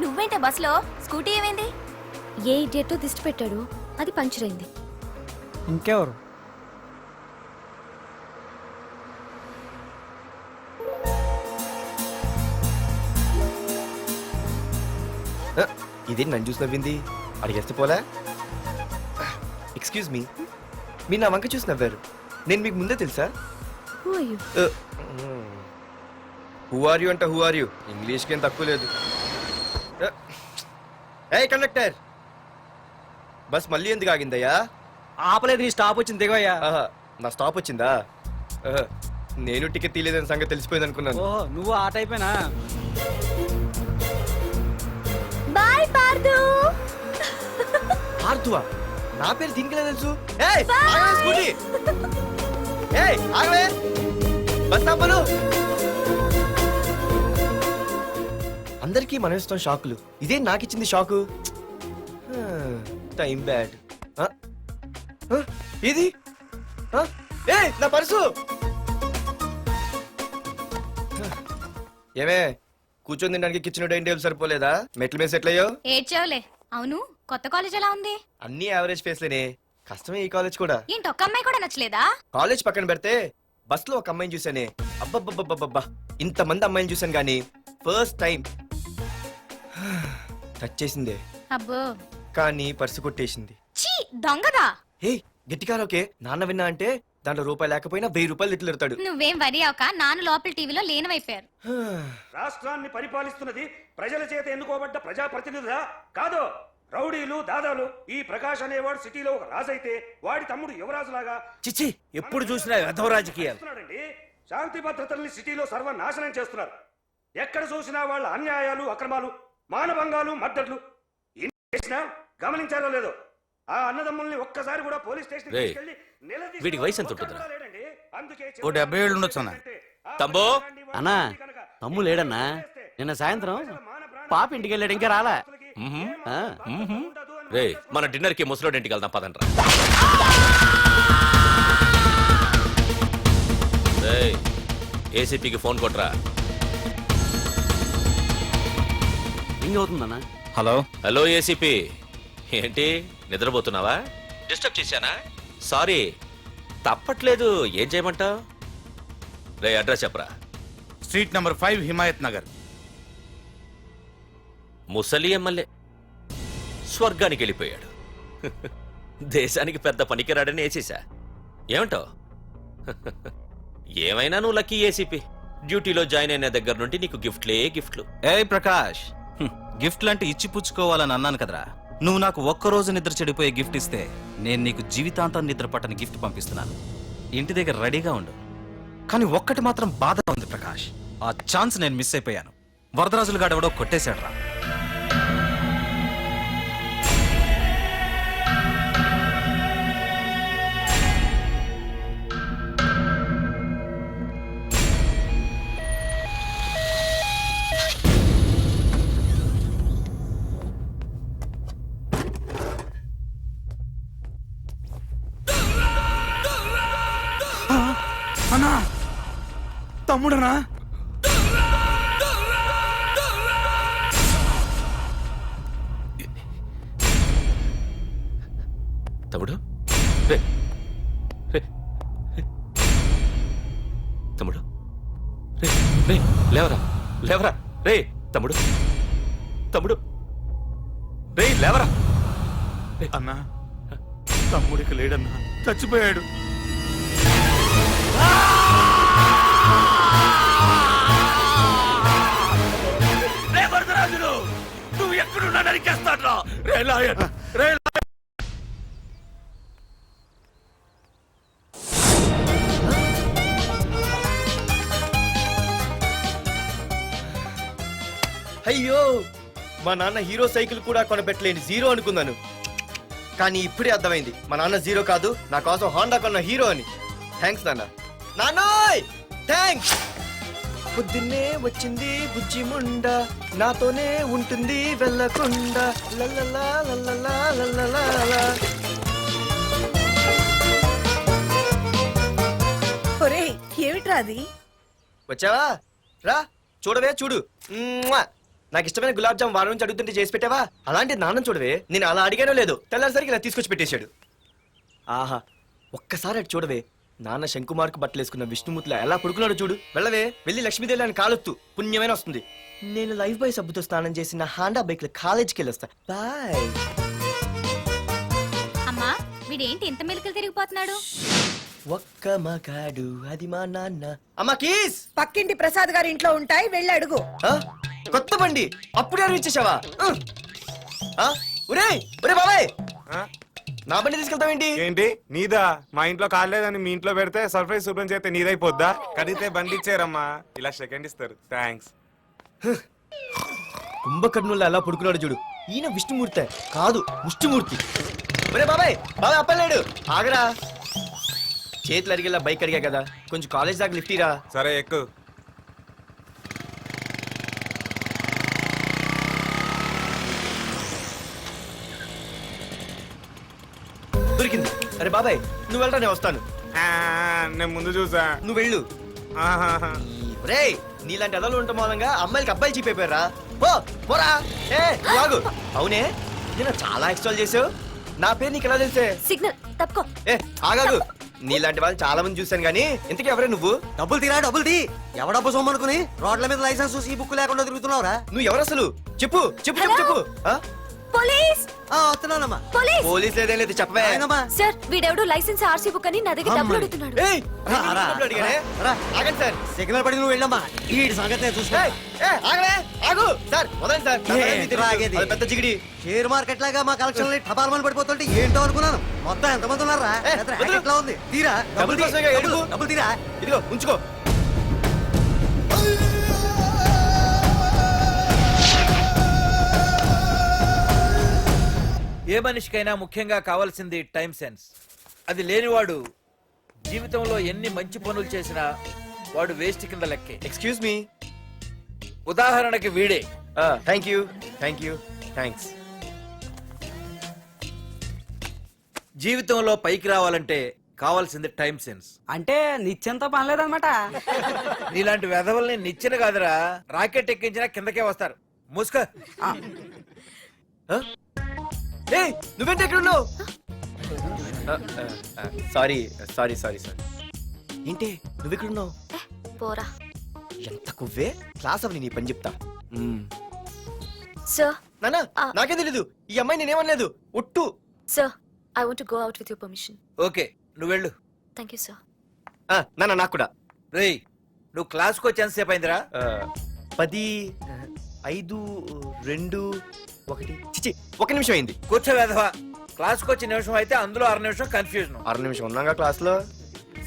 నువ్వేంటే బస్సులో? స్కూటీ ఏమైంది? ఏ ఇడియట్ దిష్టి పెట్టాడు, అది పంచర్ అయింది. ఇంకెవరు? ఇదే నన్ను చూసి నవ్వింది. అడిగేస్తే పోలే. ఎక్స్క్యూజ్ మీ, మీరు నా వంక చూసి నవ్వారు. నేను మీకు ముందే తెలుసా? హూ ఆర్ యూ అంట హూ ఆర్ యూ? ఇంగ్లీష్కి ఏం తక్కువ లేదు. ఏ కండక్టర్, బస్ మళ్ళీ ఎందుకు ఆగిందయ్యా? ఆపలేదు, నీ స్టాప్ వచ్చింది, దిగోయ్యా. నా స్టాప్ వచ్చిందా? నేను టికెట్ తీయలేదని సంగతి తెలిసిపోయింది అనుకున్నాను. ఓహో, నువ్వు ఆ టైపేనా? బాయ్ పార్దు. పార్థువా? నా పేరు దీనికి తెలుసు. ఏయ్ ఆగవే స్కూటీ. ఏయ్ ఆగవే, బస్ ఆపలు. అందరికీ మనం ఇస్తాం షాకులు, ఇదే నాకు ఇచ్చింది షాకు. Time bad. ఇది ఏయ్ నా పర్సు. ఏమే కూర్చొని తినడానికి కిచెన్ డైనింగ్ టేబుల్ సరిపోలేదా? మెట్ల మీద సెట్ అయ్యో. ఏడ్చావులే. అవును, కొత్త కాలేజ్ ఎలా ఉంది? అన్ని యావరేజ్ ఫేస్లేనే. కష్టమే ఈ కాలేజ్ కూడా. ఏంటి, ఒక్క అమ్మాయి కూడా నచ్చలేదా? కాలేజ్ పక్కన పెడితే బస్ లో ఒక అమ్మాయిని చూసానే, అబ్బబ్బబ్బబ్బబ్బా ఇంతమంది అమ్మాయిని చూసాను గానీ ఫస్ట్ టైం టచ్ చేసిందే. అబ్బో, కానీ పర్సు కొట్టేసింది. చీ దొంగదా. హే గట్టిగా ఓకే, నాన్న విన్నా అంటే దాంట్లో రూపాయి లేకపోయినా 1000 రూపాయలు ఇట్లు ఎడతాడు. నువ్వేం వరి అవక, నాన్న లోపల టీవీలో లేనవైపోయారు. రాష్ట్రాన్ని పరిపాలిస్తున్నది ప్రజల చేత ఎన్నుకోబడ్డ ప్రజాప్రతినిధులా కాదు, రౌడీలు దాదాలు. ఈ ప్రకాష్ అనేవాడు సిటీలో ఒక రాజైతే వాడి తమ్ముడు యువరాజులాగా చిచ్చి ఎప్పుడు చూసినా వెధవ రాజకీయాలు. శాంతి భద్రతల్ని సిటీలో సర్వనాశనం చేస్తున్నారు. ఎక్కడ చూసినా వాళ్ళ అన్యాయాలు, అక్రమాలు, మానభంగాలు, మద్దతులు. ఇన్ని చేసినా గమనించారో లేదో, ఆ అన్నదమ్ముల్ని ఒక్కసారి కూడా పోలీస్ స్టేషన్ రేయ్, వీడికి వయసు ఎంత ఉంటుందిరా? ఓ 70 ఏళ్ళు ఉండొచ్చు అన్న. తమ్ముడు అన్నా తమ్ము లేడన్నా నిన్న సాయంత్రం పాప ఇంటికి వెళ్ళాడు ఇంకా రాలా ఆ. రే మన డిన్నర్ కి ముసలోడి ఇంటికి వెళ్దాం పదండ్రా. రేయ్, ఏసీపీకి ఫోన్ కొట్రా. రింగ్ అవుతుందన్నా. హలో హలో ఏసీపీ, ఏంటి నిద్రపోతున్నావా? డిస్టర్బ్ చేశానా? సారీ, తప్పట్లేదు. ఏం చేయమంటావు? రే అడ్రస్ చెప్పరా. Street number 5 Himayat Nagar. ముసలి ఎమ్మెల్యే స్వర్గానికి వెళ్ళిపోయాడు. దేశానికి పెద్ద పనికిరాడని వేసేసా. ఏమంటావు? ఏమైనా నువ్వు లక్కీ ఏసీపీ. డ్యూటీలో జాయిన్ అయిన దగ్గర నుండి నీకు గిఫ్ట్లే గిఫ్ట్లు. ఏ ప్రకాష్, గిఫ్ట్ లాంటి ఇచ్చి పుచ్చుకోవాలని అన్నాను కదరా. నువ్వు నాకు ఒక్కరోజు నిద్ర చెడిపోయే గిఫ్ట్ ఇస్తే నేను నీకు జీవితాంతం నిద్ర పట్టని గిఫ్ట్ పంపిస్తున్నాను. ఇంటి దగ్గర రెడీగా ఉండు. కానీ ఒక్కటి మాత్రం బాధగా ఉంది ప్రకాష్, ఆ ఛాన్స్ నేను మిస్ అయిపోయాను. వరదరాజులు గాడెవడో కొట్టేశాడు రా. అన్నా, తమ్ముడనా? తమ్ముడు రే, రే, రే. తమ్ముడు రే, రే, లేవరా లేవరా. రే తమ్ముడు, తమ్ముడు రే లేవరా. అన్నా, తమ్ముడికి లేడన్నా, చచ్చిపోయాడు. రే వరదరాజులు, నువ్వు ఎక్కడున్నా నరికేస్తాడ్రా. రే లాయర్, రే లాయర్. అయ్యో, మా నాన్న హీరో సైకిల్ కూడా కొనబెట్టలేని జీరో అనుకున్నాను. కానీ ఇప్పుడే అర్థమైంది, మా నాన్న జీరో కాదు, నా కోసం హోండా కొన్న హీరో అని. థ్యాంక్స్ నాన్న. నాన్నోయ్ థ్యాంక్స్. పొద్దున్నే వచ్చింది బుజ్జి ముండ, నాతోనే ఉంటుంది వెళ్ళకుండా. లల్లలా లల్లలా లల్లలా. ఏమిట్రా అది? వచ్చావా? రా చూడవే, చూడు. మ్మ్వా. నాకు ఇష్టమైన గులాబ్ జామ్ వారం నుంచి అడుగుతుంటే చేసి పెట్టావా? అలాంటి నాన్న చూడవే, నేను అలా అడిగానో లేదో తెల్లారిసరికి ఇలా తీసుకొచ్చి పెట్టేశాడు. ఆహా, ఒక్కసారి అటు చూడవే, నాన్న శంకుమార్కు బట్టలేసుకున్న విష్ణుమూర్తిలా ఎలా పడుకున్నాడు చూడు. వెళ్ళవే, వెళ్ళి లక్ష్మీదేవి అని కాలొత్తు, పుణ్యమైన వస్తుంది. నేను లైఫ్ బాయ్ సబ్బుతో స్నానం చేసిన హాండా బైక్ లో కాలేజీకి వెళ్ళొస్తా. బాయ్. అమ్మా, వీడేంటి ఇంత మెలికలు తిరిగిపోతున్నాడు? ఒక్క మగాడు అది మా నాన్న. అమ్మా కీస్. పక్కింటి ప్రసాద్ గారి ఇంట్లో ఉంటాయి, వెళ్ళి అడుగు. ఆ? కొత్త బండి అప్పుడే అరివిచ్చేసావా? ఒరే ఒరే బాబాయ్, నా బండి తీసుకెళ్తావేంటి? ఏంటి నీదా? మా ఇంట్లో కాలేదని మీ ఇంట్లో పెడితే సర్ప్రైజ్ శుభ్రం చేస్తే నీదైపోద్దా? కడిగితే బండి ఇచ్చారమ్మా, ఇలా సెకండ్ ఇస్తారు. థ్యాంక్స్. కుంభకర్ణుల్లో ఎలా పడుకున్నాడు చూడు. ఈయన విష్ణుమూర్తి కాదు, ముష్టిమూర్తి. ఒరే బాబాయ్, బాబాయ్ అప్పలేడు, ఆగరా. చేతులు అడిగేలా బైక్ అడిగా కదా, కొంచెం కాలేజ్ దాకా లిఫ్ట్ ఇరా. సరే ఎక్కు. దొరికింది. అరే బాబాయ్ నువ్వు వెళ్ళరా, నేను వస్తాను. నేను ముందు చూసా. నువ్వు వెళ్ళు. రే, నీలాంటి అదలు ఉండటం మూలంగా అమ్మాయిలకి అబ్బాయిలు చీపైపోయారా? పోరా. ఏ లాగు. అవునే, నేను చాలా ఎక్స్ట్రాల్ చేసావు. నా పేరు నీకు ఎలా తెలిసే? సిగ్నల్ తప్పుకో. ఏ ఆగాగు. నీలాంటి వాళ్ళు చాలా మంది చూశాను గానీ ఇంతకీ ఎవరే నువ్వు? డబ్బులు తీరా, డబ్బులు తీ. ఎవడబ్బు సొమ్మనుకుని రోడ్ల మీద లైసెన్స్ చూసి బుక్ లేకుండా తిరుగుతున్నావురా? నువ్వు ఎవరు అసలు? చెప్పు చెప్పు చెప్పు చెప్పు. పోలీస్! వస్తున్నానమ్మా. పోలీస్! పోలీస్ లేదేం లేదు, చెప్పవే. సార్, వీడెవడు లైసెన్స్ ఆర్సీ బుక్ అని నా దగ్గర డబ్బులు అడుగుతున్నాడు. ఏయ్, డబ్బులు అడిగానే? ఆగండి సార్. సిగ్నల్ పడి నువ్వు వెళ్ళమ్మా, ఈ సంగతి నేను చూసుకో. ఏయ్, ఏయ్, ఆగవే, ఆగు. సార్ వదండి సార్. నా పని మీకు తెలుసు. ఆగేది. అది పెద్ద జిగిడి. షేర్ మార్కెట్ లాగా మా కలెక్షన్ టపాల్మని పడిపోతుంటే ఏంటో అనుకున్నాను. మొత్తం ఎంతమంది ఉన్నారా? ఎట్లా ఉంది? తీరా డబ్బులు కోసమేగా ఎడుగు. డబ్బులు తీరా. ఇదిగో ఉంచుకో. ఏ మనిషికైనా ముఖ్యంగా కావాల్సింది టైం సెన్స్. అది లేనివాడు జీవితంలో ఎన్ని మంచి పనులు చేసినా వాడు వేస్ట్ కింద లెక్కే. Excuse me. ఉదాహరణకి వీడే. Thank you thanks. జీవితంలో పైకి రావాలంటే కావాల్సింది టైం సెన్స్. అంటే నిత్యంతో పనిలేదన్నమాట. నీలాంటి వెధవల్ని నిచ్చిన కాదురా, రాకెట్ ఎక్కించినా కిందకే వస్తారు. ముసుక. నువ్వేంటి ఎక్కడ ఉన్నావు? సారీ ఏంటి నువ్వు ఎక్కడ ఉన్నావు? పోరా. ఎంత కువ్వే. క్లాస్ అవని నీ పని చెప్తా. సార్ నానా నాకే తెలీదు. ఈ అమ్మాయి నేనేమనలేదు. ఒట్టు. Sir I want to go out with your permission. Okay, నువ్వు వెళ్ళు. Thank you sir. నానా నాకు కూడా. రేయ్, నువ్వు క్లాస్కి వచ్చి ఎంతసేపు అయిందిరా? 10, 5, 2, 1 చిచి 1 నిమిషం అయింది. కూర్చో వెధవా. క్లాస్కి వచ్చి నిమిషం అయితే అందులో 6 నిమిషం కన్ఫ్యూజన్. 6 నిమిషం ఉన్నాగా క్లాస్ లో.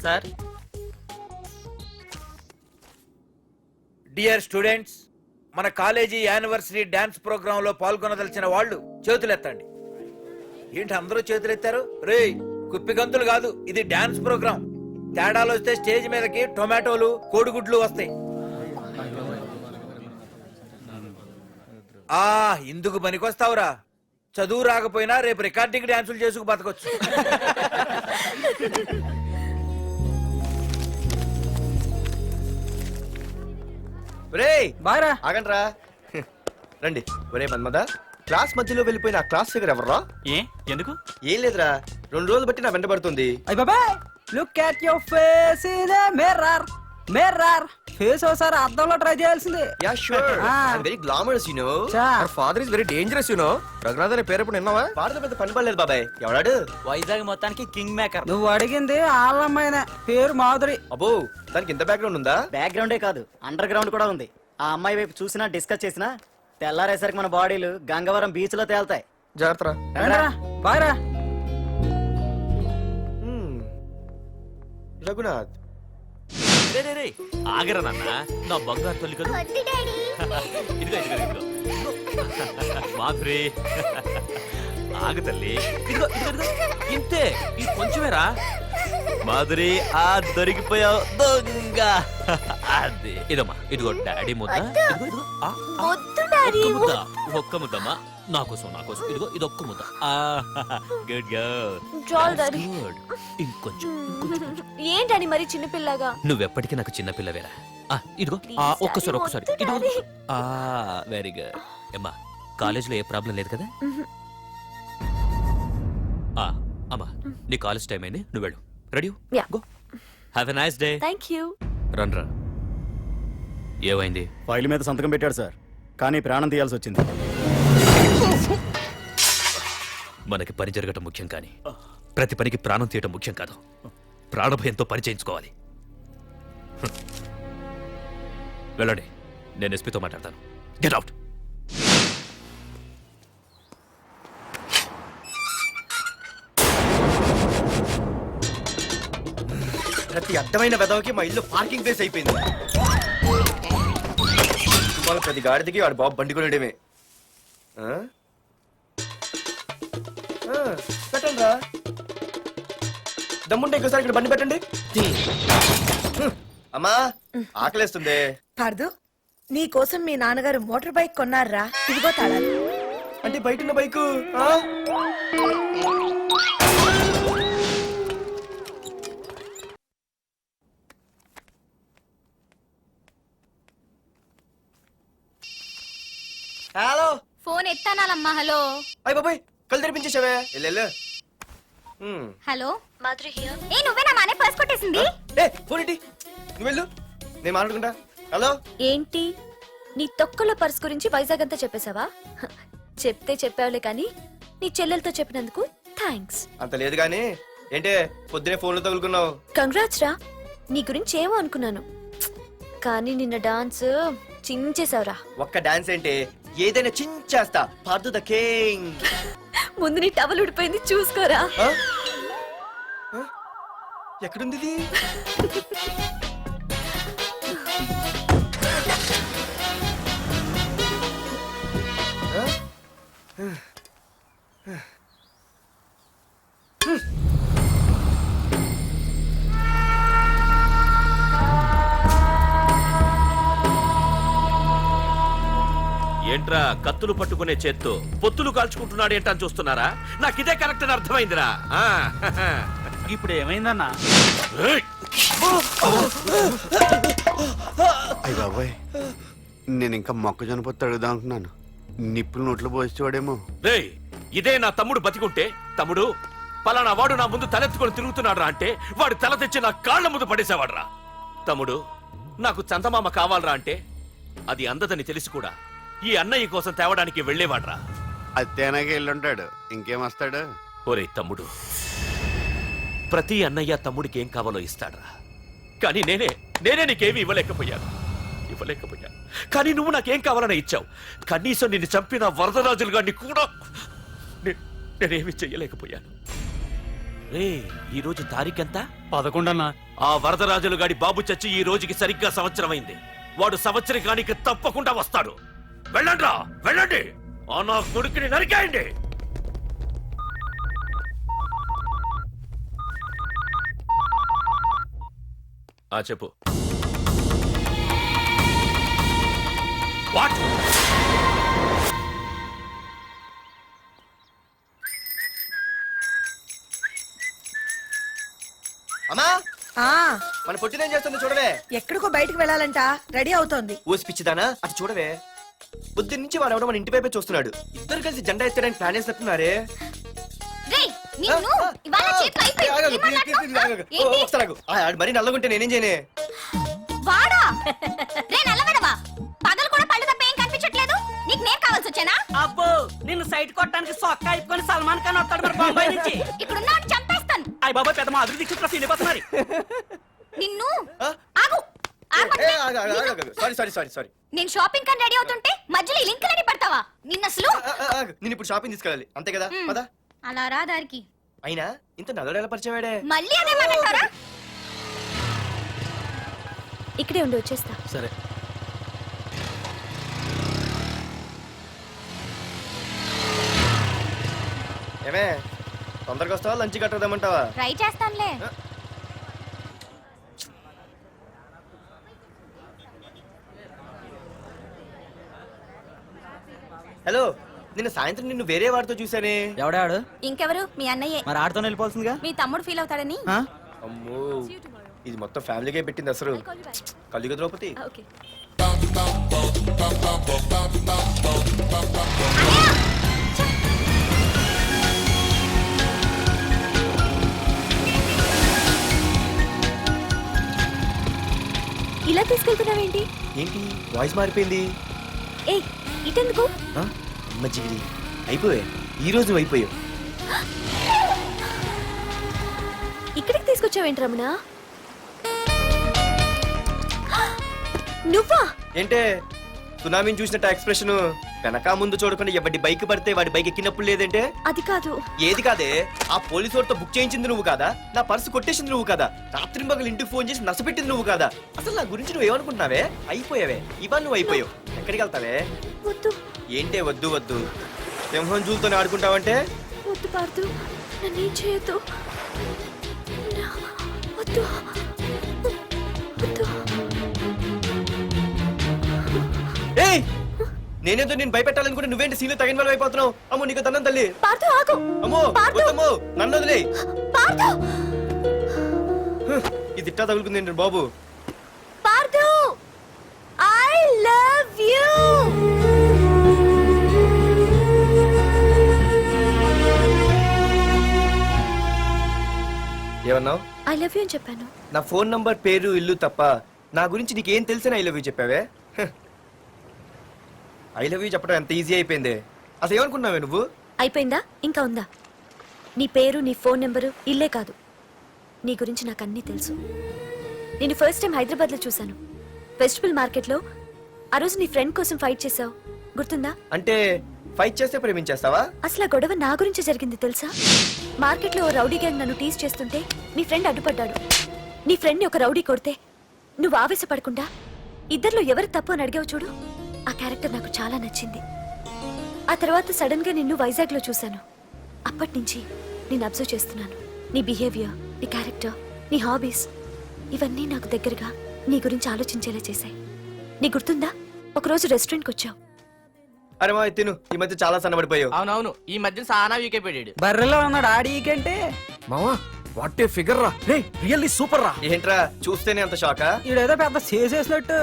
సార్ డియర్ స్టూడెంట్స్, మన కాలేజీ యానివర్సరీ డాన్స్ ప్రోగ్రామ్ లో పాల్గొనదలిచిన వాళ్ళు చేతులెత్తండి. ఏంటి అందరూ చేతులెత్తారు? రేయ్, కుప్పి గంతులు కాదు, ఇది డాన్స్ ప్రోగ్రామ్. తేడాలు వస్తే స్టేజ్ మీదకి టొమాటోలు, కోడిగుడ్లు వస్తాయి. ఇందుకు పనికొస్తావురా. చదువు రాకపోయినా రేపు రికార్డింగ్ డాన్సులు చేసుకు బతకొచ్చు. బాగా ఆగండ్రా. రండి. ఒరే మన్మద, క్లాస్ మధ్యలో వెళ్ళిపోయిన ఆ క్లాస్ ఫిగర్ ఎవర్రా? ఎందుకు? ఏం లేదురా, 2 రోజులు బట్టి నా వెంట పడుతుంది. అయ్య బాబాయ్, look at your face in the mirror. Face ఒకసారి అద్దంలో ట్రై చేయాల్సింది. Yeah sure. I very glamorous you know. Our father is very dangerous you know. Raghunath అనే పేరు ఎప్పుడు విన్నావా? ఫాదర్ పెద్ద పని పడలేదు బాబాయ్. ఎవడాడు? వైజాగ్ మొత్తానికి కింగ్ మేకర్. నువ్వు అడిగింది ఆళ్ళమ్మాయిన పేరు మాధురి. అబ్బో, దానికి ఇంత బ్యాక్గ్రౌండ్ ఉందా? బ్యాక్గ్రౌండే కాదు, అండర్ గ్రౌండ్ కూడా ఉంది. ఆ అమ్మాయి వైపు చూసినా డిస్కస్ చేసినా తెల్లారేసరికి మన బాడీలు గంగవరం బీచ్ లో తేల్తాయి. జాగ్రత్త. బాగా రఘునాథ్. ఆగరా నాన్న, నా బంగారు తల్లి కదా. ఇదిగో మాధురి, ఆగ తల్లి. ఇదిగో ఇంతే, ఇది కొంచెమేరా. మాధురి, దొరికిపోయావు దొంగ. అదే ఇదమ్మా, ఇదిగో డాడీ ముద్ద. ఒక్క ముద్దమ్మా, నా కోసం ఇదిగో ఇదొక్క ముద్ద. Good good. ఇంకొంచెం. ఏంటని మరి చిన్నపిల్లగా? నువ్వెప్పటికీ నాకు చిన్నపిల్లవేరా. ఇదిగో ఒక్కసారి ఇదిగో. Very good. అమ్మా, కాలేజీలో ఏ ప్రాబ్లం లేదు కదా? అమ్మా, నీ కాలేజ్ టైం అయింది, నువ్వు వెళ్ళు. Ready? Go. Have a nice day. Thank you. రా. ఏమైంది? ఫైల్ మీద సంతకం పెట్టాడు సార్, కానీ ప్రాణం తీయాల్సి వచ్చింది. మనకి పని జరగటం ముఖ్యం, కానీ ప్రతి పనికి ప్రాణం తీయటం ముఖ్యం కాదు. ప్రాణభయంతో పని చేయించుకోవాలి. వెళ్ళండి, నేను ఎస్పీతో మాట్లాడతాను. Get out. ప్రతి అడ్డమైన వెదవకి మా ఇల్లు పార్కింగ్ ప్లేస్ అయిపోయింది. వాళ్ళ ప్రతి గాడిదకి వాడు బాబు బండి కొనడమే. పెట్టండి రా. దమ్ముంటే ఇంకోసారి ఇక్కడ బండి పెట్టండి. అమ్మా, ఆకలేస్తుంది. పార్దు, నీ కోసం మీ నాన్నగారు మోటార్ బైక్ కొన్నారా? ఇదిగో తాళాలు. అంటే బయట ఉన్న బైకు. హలో. ఫోన్ ఎత్తానాలమ్మా. హలో. అయ్య బాబాయ్, కళ్ళు తెరిపించేసావే. Hello Madhuri here. ఏ నువ్వేనా మానే పర్స్ కొట్టేసింది? ఫోన్ ఏంటి? నువ్వు వెళ్ళు, నేను మాట్లాడుకుంటా. హలో. ఏంటి, నీ తొక్కల పర్స్ గురించి వైజాగ్ అంతా చెప్పేశావా? చెప్తే చెప్పావులే కానీ నీ చెల్లెలతో చెప్పినందుకు థ్యాంక్స్. అంత లేదు కానీ ఏంటే పొద్దునే ఫోన్లో తగులుకున్నావు? కంగ్రాట్స్ రా. నీ గురించి ఏమో అనుకున్నాను, కానీ నిన్న డాన్స్ చించేశావురా. ఒక్క డాన్స్ ఏంటి, ఏదైనా చించేస్తా. Pardhu the king. ముందు నీ టవల్ ఉడిపోయింది, చూసుకోరా. ఎక్కడుంది ఇది? ఏంట్రా కత్తులు పట్టుకునే చేత్తో పొత్తులు కాల్చుకుంటున్నాడు ఏంటని చూస్తున్నారా? నాకు ఇదే కరెక్ట్ అని అర్థమైందిరా. ఇప్పుడు ఏమైందన్నా? అయ్య బాబాయ్, నేను ఇంకా మొక్కజొన్న పొత్తు అడుగుదాం అనుకున్నాను. నిప్పులు నోట్లో పోసేవాడేమో. రేయ్, ఇదే నా తమ్ముడు బతికుంటే, తమ్ముడు పలానా వాడు నా ముందు తలెత్తుకొని తిరుగుతున్నాడు రా అంటే వాడు తల తెచ్చి నా కాళ్ళ ముందు పడేసేవాడ్రా. తమ్ముడు, నాకు చందమామ కావాలరా అంటే అది అందదని తెలిసి కూడా ఈ అన్నయ్య కోసం తేవడానికి వెళ్లేవాడ్రా. అది తేనాకి వెళ్ళుంటాడు, ఇంకేం వస్తాడు? ఒరే తమ్ముడు, ప్రతి అన్నయ్య తమ్ముడికి ఏం కావాలో ఇస్తాడ్రా. కానీ నేనే నీకేమీ ఇవ్వలేకపోయాను. కానీ నువ్వు నాకేం కావాలని ఇచ్చావు. కనీసం నిన్ను చంపిన వరదరాజులు గారిని కూడా నేనేమి చెయ్యలేకపోయాను. రే, ఈ రోజు తారీఖెంత? 11 అన్నా. ఆ వరదరాజులు గాడి బాబు చచ్చి ఈ రోజుకి సరిగ్గా సంవత్సరమైంది. వాడు సంవత్సరానికి తప్పకుండా వస్తాడు. వెళ్ళండ్రా, వెళ్ళండి. ఆ నా కొడుకుని నరికేయండి. చెప్పు. వాట్? అమ్మా, మన పొట్టిదేం చేస్తుంది చూడవే. ఎక్కడికో బయటకు వెళ్ళాలంట, రెడీ అవుతోంది. ఊసి పిచ్చిదానా, అటు చూడవే. బుద్ధి నుంచి వాడు ఎవడో మన ఇంటి వైపే చూస్తున్నాడు. ఇద్దరు కలిసి జెండా ఎత్తడానికి ప్లాన్ చేస్తున్నారు. మరి నల్లగుంటే నేనేం చేయనే? వాడా రే నల్లవడవా, పగలు కూడా పళ్ళు తప్ప ఏం కనిపించట్లేదు. నీకు నేను కావాల్సి వచ్చానా? అబ్బో, నిన్ను సైట్ కొట్టడానికి సొక్క అయిపోయి సల్మాన్ ఖాన్ వస్తాడు మరి బొంబాయి నుంచి. ఇక్కడ ఉన్నాడు చంపేస్తాను. అయ్య బాబా, పెద్ద మా అభివృద్ధి క్షేత్ర సీనిపోతున్నారు. నిన్ను ఆగు. సారీ. నేను షాపింగ్ కని రెడీ అవుతుంటే మధ్యలో ఈ లింకులని పడతావా? నిన్న అసలు నేను ఇప్పుడు షాపింగ్ తీసుకెళ్ళాలి, అంతే కదా? పదా. అలా రా దారికి. అయినా ఇంత నల్లడు ఎలా పరిచయం వాడే? మళ్ళీ అదే మాట్లాడతారా? ఇక్కడే ఉండి వచ్చేస్తా. సరే. ఏమే, తొందరగా వస్తావా? లంచ్ కట్టదామంటావా? ట్రై చేస్తానులే. హలో, నిన్న సాయంత్రం నిన్ను వేరే వాడితో చూసానే. ఎవడాడు? ఇంకెవరు? మీ అన్నయ్యే. మరి ఆడుతో వెళ్ళిపోతుందిగా. మీ తమ్ముడు ఫీల్ అవుతాడని. అమ్మో, ఇది మొత్తం ఫ్యామిలీకే పెట్టింది అసలు. కలియుగ ద్రౌపది. ఓకే. ఇలా తీసుకెళ్తున్నావేంటి? ఏంటి వాయిస్ మారిపోయింది? ఏయ్, ఇటెందుకు? మజ్జిగిరి అయిపోయా. ఈ రోజు నువ్వు అయిపోయావు. ఇక్కడికి తీసుకొచ్చావేంటి రమణ? నువ్వా? ఏంటే సునామీని చూసినట్టు ఎక్స్ప్రెషన్? వెనక ముందు చూడకుండా ఎవడి బైక్ పడితే వాడి బైక్ ఎక్కినప్పుడు లేదంటే? అది కాదు. ఏది కాదే? ఆ పోలీసు వాడితో బుక్ చేయించింది నువ్వు కాదా? నా పర్సు కొట్టేసింది నువ్వు కాదా? రాత్రి మగలు ఇంటికి ఫోన్ చేసి నసపెట్టింది నువ్వు కాదా? అసలు నా గురించి నువ్వు ఏమనుకుంటున్నావే? అయిపోయావే, ఇవాళ నువ్వు అయిపోయావు. ఎక్కడికి వెళ్తావే? వద్దు. ఏంటే వద్దు వద్దు? సింహం జూలతోనే ఆడుకుంటావంటే? వద్దు పార్దు, నన్నేం చేయొద్దు. వద్దు వద్దు. ఏయ్, నేనేదో నేను భయపెట్టాలనుకుంటే నువ్వేంటి సీన్లు తగిన వాళ్ళు అయిపోతున్నావు? అమ్మో, నీకు దండం తల్లి. పార్దు ఆగు. అమ్మో, వద్దమ్మో, నన్ను వదిలే. పార్దు, ఇది ఇట్టా తగులుకుంది ఏంటి బాబు? Pardhu, I love you. ఏమన్నావు? ఐ లవ్ యూ అని చెప్పాను. నా ఫోన్ నంబర్, పేరు, ఇల్లు తప్ప నా గురించి నీకేం తెలిసిన ఐ లవ్ యూ చెప్పావే? ఐ లవ్ యూ చెప్పడం ఎంత ఈజీ అయిపోయింది. అసలు ఏమనుకున్నావే నువ్వు? అయిపోయిందా? ఇంకా ఉందా? నీ పేరు, నీ ఫోన్ నెంబరు, ఇల్లే కాదు, నీ గురించి నాకు అన్నీ తెలుసు. నేను ఫస్ట్ టైం హైదరాబాద్ లో చూశాను, వెజిటబుల్ మార్కెట్ లో. ఆ రోజు నీ ఫ్రెండ్ కోసం ఫైట్ చేసావు, గుర్తుందా? అంటే ఫైట్ చేస్తే ప్రేమించేస్తావా? అసలు ఆ గొడవ నా గురించి జరిగింది తెలుసా? మార్కెట్ లో ఓ రౌడీ గ్యాంగ్ నన్ను టీజ్ చేస్తుంటే నీ ఫ్రెండ్ అడ్డుపడ్డాడు. నీ ఫ్రెండ్ ని ఒక రౌడీ కొడితే నువ్వు ఆవేశపడకుండా ఇద్దరిలో ఎవరు తప్పు అని అడిగావు చూడు, ఆ క్యారెక్టర్ నాకు చాలా నచ్చింది. ఆ తర్వాత సడన్ గా నిన్ను వైజాగ్ లో చూశాను. అప్పటి నుంచి నేను అబ్జర్వ్ చేస్తున్నాను. నీ బిహేవియర్, నీ క్యారెక్టర్, నీ హాబీస్, ఇవన్నీ నాకు దగ్గరగా నీ గురించి ఆలోచించేలా చేశాయి. నీ గుర్తుందా, ఒకరోజు రెస్టారెంట్కి వచ్చావు. అరే మా తిను, ఈ మధ్య చాలా సన్నబడిపోయావు. అవునవును, ఈ మధ్య సానా వీకైపోయాడు. బర్రెలో ఉన్నాడు ఆడీకంటే. మావా వాట్ ఏ ఫిగర్ రా, రే రియల్లీ సూపర్ రా. ఏంట్రా చూస్తేనే అంత షాకా? ఈడేదో పెద్ద చేసేసినట్టు.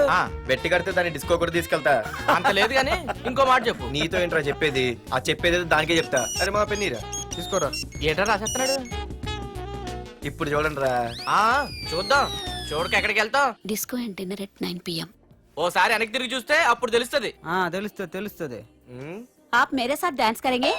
బెట్టి కడితే దాన్ని డిస్కో కూడా తీసుకెళ్తా. అంత లేదు గానీ ఇంకో మాట చెప్పు. నీతో ఏంట్రా చెప్పేది? ఆ చెప్పేది దానికే చెప్తా. అరే మా పెన్నీరా తీసుకోరా. ఏంటో రాసేస్తున్నాడు. ఇప్పుడు చూడండి రా. చూద్దాం. చూడక ఎక్కడికి వెళ్తాం? Disco and dinner at 9 PM. ఓసారి వెనక్కి తిరిగి చూస్తే అప్పుడు తెలుస్తుంది. తెలుస్తుంది. आप मेरे साथ डांस करेंगे?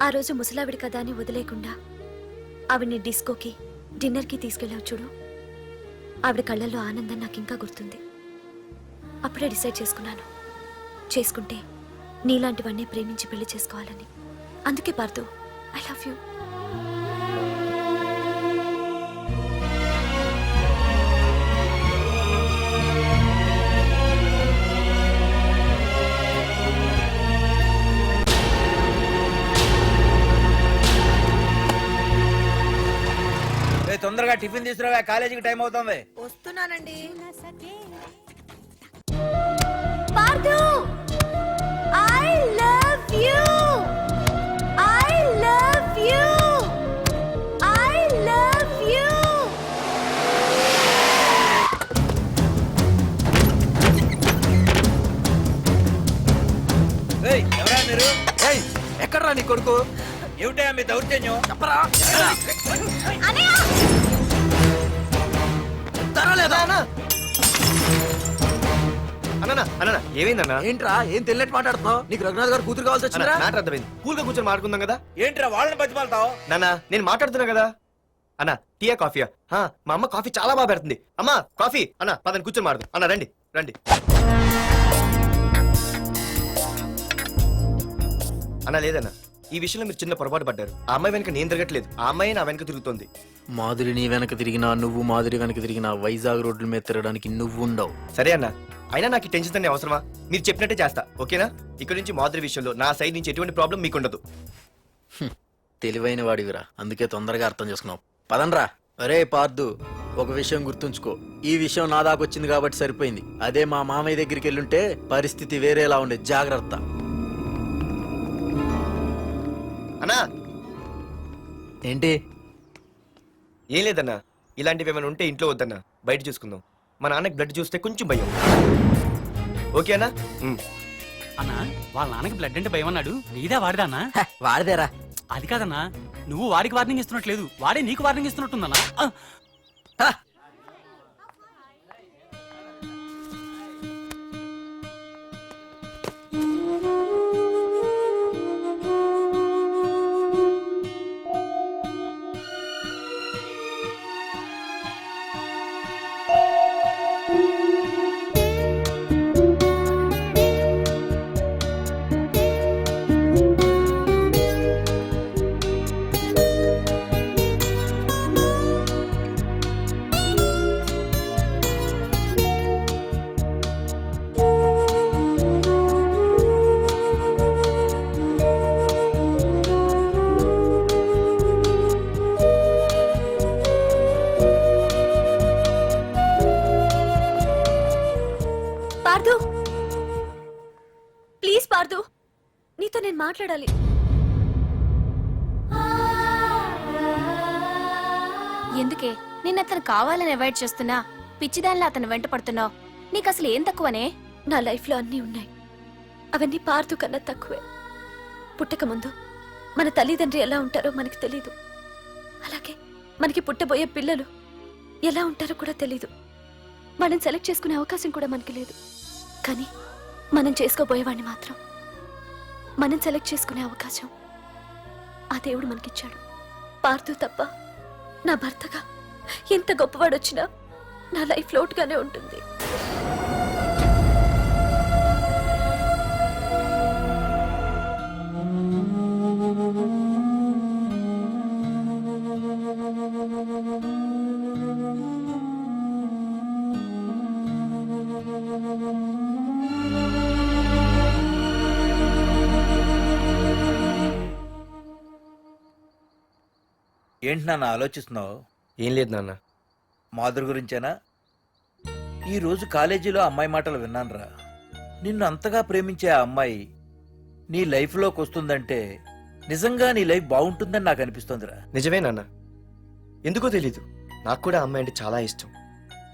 ఆ రోజు ముసలావిడి కదా అని వదిలేకుండా ఆవిడ్ని డిస్కోకి డిన్నర్కి తీసుకెళ్ళావు చూడు. ఆవిడ కళ్ళల్లో ఆనందం నాకు ఇంకా గుర్తుంది. అప్పుడే డిసైడ్ చేసుకుంటే నీలాంటివన్నీ ప్రేమించి పెళ్లి చేసుకోవాలని. అందుకే పార్థు, ఐ లవ్ యూ. తొందరగా టిఫిన్ తీసుకురా, కాలేజీకి టైం అవుతుంది. వస్తున్నానండి. Partha, I love you. I love you. I love you. ఎవరా మీరు? ఎక్కడ్రా నీ కొడుకు? ఏమిటా మీ దౌర్జన్యం? చెప్పరా. అనయ్య, అన్న అన్న ఏమైందన్నా? ఏంట్రా ఏం తెలియట్ మాట్లాడుతున్నావు? నీకు రఘునాథ్ గారు కూతురు కావాల్సి వచ్చిందా? మ్యాటర్ అర్థమైంది. కూల్ గా కూర్చొని మాట్లాడుకుందాం కదా. ఏంట్రా వాళ్ళని బతిమాలతావు? నాన్న నేను మాట్లాడుతున్నా కదా. అన్న టీయా కాఫీయా? మా అమ్మ కాఫీ చాలా బాగా పెడుతుంది. అమ్మా కాఫీ. అన్న పదని కూర్చొని మాడదు. అన్న రండి రండి. అన్న లేదన్న, ఈ విషయంలో మీరు చిన్న పొరపాటు పడ్డారు. ఆ అమ్మాయి వెనక నేను తిరగట్లేదు, ఆ అమ్మాయి నా వెనక తిరుగుతోంది. మాధురి నీ వెనక తిరిగినా, నువ్వు మాధురి వెనక తిరిగినా వైజాగ్ రోడ్ల మీద తిరగడానికి నువ్వు ఉండవు. సరే అన్న, అయినా నాకు ఈ టెన్షన్ అనే అవసరమా? మీరు చెప్పినట్టే చేస్తా, ఓకేనా? ఇక్కడ నుంచి మాధురి విషయంలో నా సైడ్ నుంచి ఎటువంటి ప్రాబ్లం మీకు ఉండదు. తెలివైన వాడివిరా, అందుకే తొందరగా అర్థం చేసుకున్నావు. పదండ్రా. అరే పార్థు, ఒక విషయం గుర్తుంచుకో. ఈ విషయం నా దాకొచ్చింది కాబట్టి సరిపోయింది. అదే మా మామయ్య దగ్గరికి వెళ్ళుంటే పరిస్థితి వేరేలా ఉండేది. జాగ్రత్త. అన్నా ఏంటి? ఏం లేదన్నా, ఇలాంటివి ఏమైనా ఉంటే ఇంట్లో వద్దన్నా, బయట చూసుకుందాం. మా నాన్నకి బ్లడ్ చూస్తే కొంచెం భయం. ఓకేనా? అన్నా, వాళ్ళ నాన్నకి బ్లడ్ అంటే భయం అన్నాడు. నీదే వాడిదానా? వాడిదేరా. అది కాదన్నా, నువ్వు వాడికి వార్నింగ్ ఇస్తున్నట్లేదు, వాడే నీకు వార్నింగ్ ఇస్తున్నట్టుందన్నా. ప్లీజ్ పార్థు, నీతో నేను మాట్లాడాలి. ఎందుకే నిన్న అతను కావాలని అవాయిడ్ చేస్తున్నా, పిచ్చిదానిలో అతను వెంట పడుతున్నావు? నీకు అసలు ఏం తక్కువనే? నా లైఫ్ లో అన్నీ ఉన్నాయి, అవన్నీ పార్థు కన్నా తక్కువే. పుట్టక ముందు మన తల్లిదండ్రి ఎలా ఉంటారో మనకి తెలీదు, అలాగే మనకి పుట్టబోయే పిల్లలు ఎలా ఉంటారో కూడా తెలీదు. మనం సెలెక్ట్ చేసుకునే అవకాశం కూడా మనకి లేదు. కానీ మనం చేసుకోబోయేవాడిని మాత్రం మనం సెలెక్ట్ చేసుకునే అవకాశం ఆ దేవుడు మనకిచ్చాడు. పార్థు తప్ప నా భర్తగా ఎంత గొప్పవాడొచ్చినా నా లైఫ్ లోటుగానే ఉంటుంది. ఏంటి నాన్న ఆలోచిస్తున్నావు? ఏం లేదు నాన్న. మాధురి గురించేనా? ఈ రోజు కాలేజీలో అమ్మాయి మాటలు విన్నానురా. నిన్ను అంతగా ప్రేమించే ఆ అమ్మాయి నీ లైఫ్లోకి వస్తుందంటే నిజంగా నీ లైఫ్ బాగుంటుందని నాకు అనిపిస్తోందిరా. నిజమే నాన్న. ఎందుకో తెలీదు, నాకు కూడా అమ్మాయి అంటే చాలా ఇష్టం.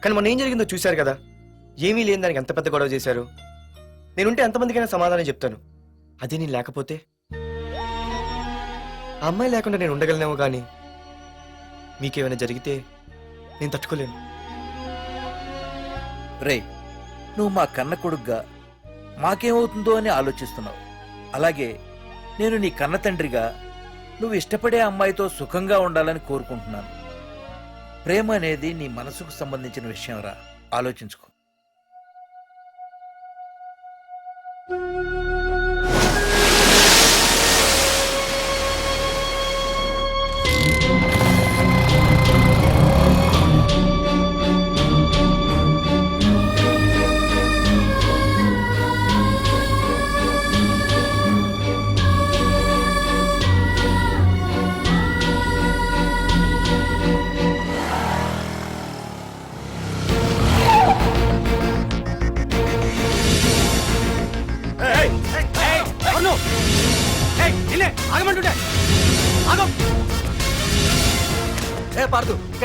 కానీ మొన్న ఏం జరిగిందో చూశారు కదా. ఏమీ లేని దానికి ఎంత పెద్ద గొడవ చేశారు. నేనుంటే ఎంతమందికైనా సమాధానం చెప్తాను. అదే నేను లేకపోతే, ఆ అమ్మాయి లేకుండా నేను ఉండగలనేమో కానీ మీకేమైనా జరిగితే నేను తట్టుకోలేను. రే, నువ్వు మా కన్న కొడుగ్గా మాకేమవుతుందో అని ఆలోచిస్తున్నావు. అలాగే నేను నీ కన్న తండ్రిగా నువ్వు ఇష్టపడే అమ్మాయితో సుఖంగా ఉండాలని కోరుకుంటున్నాను. ప్రేమ అనేది నీ మనసుకు సంబంధించిన విషయం రా, ఆలోచించుకో.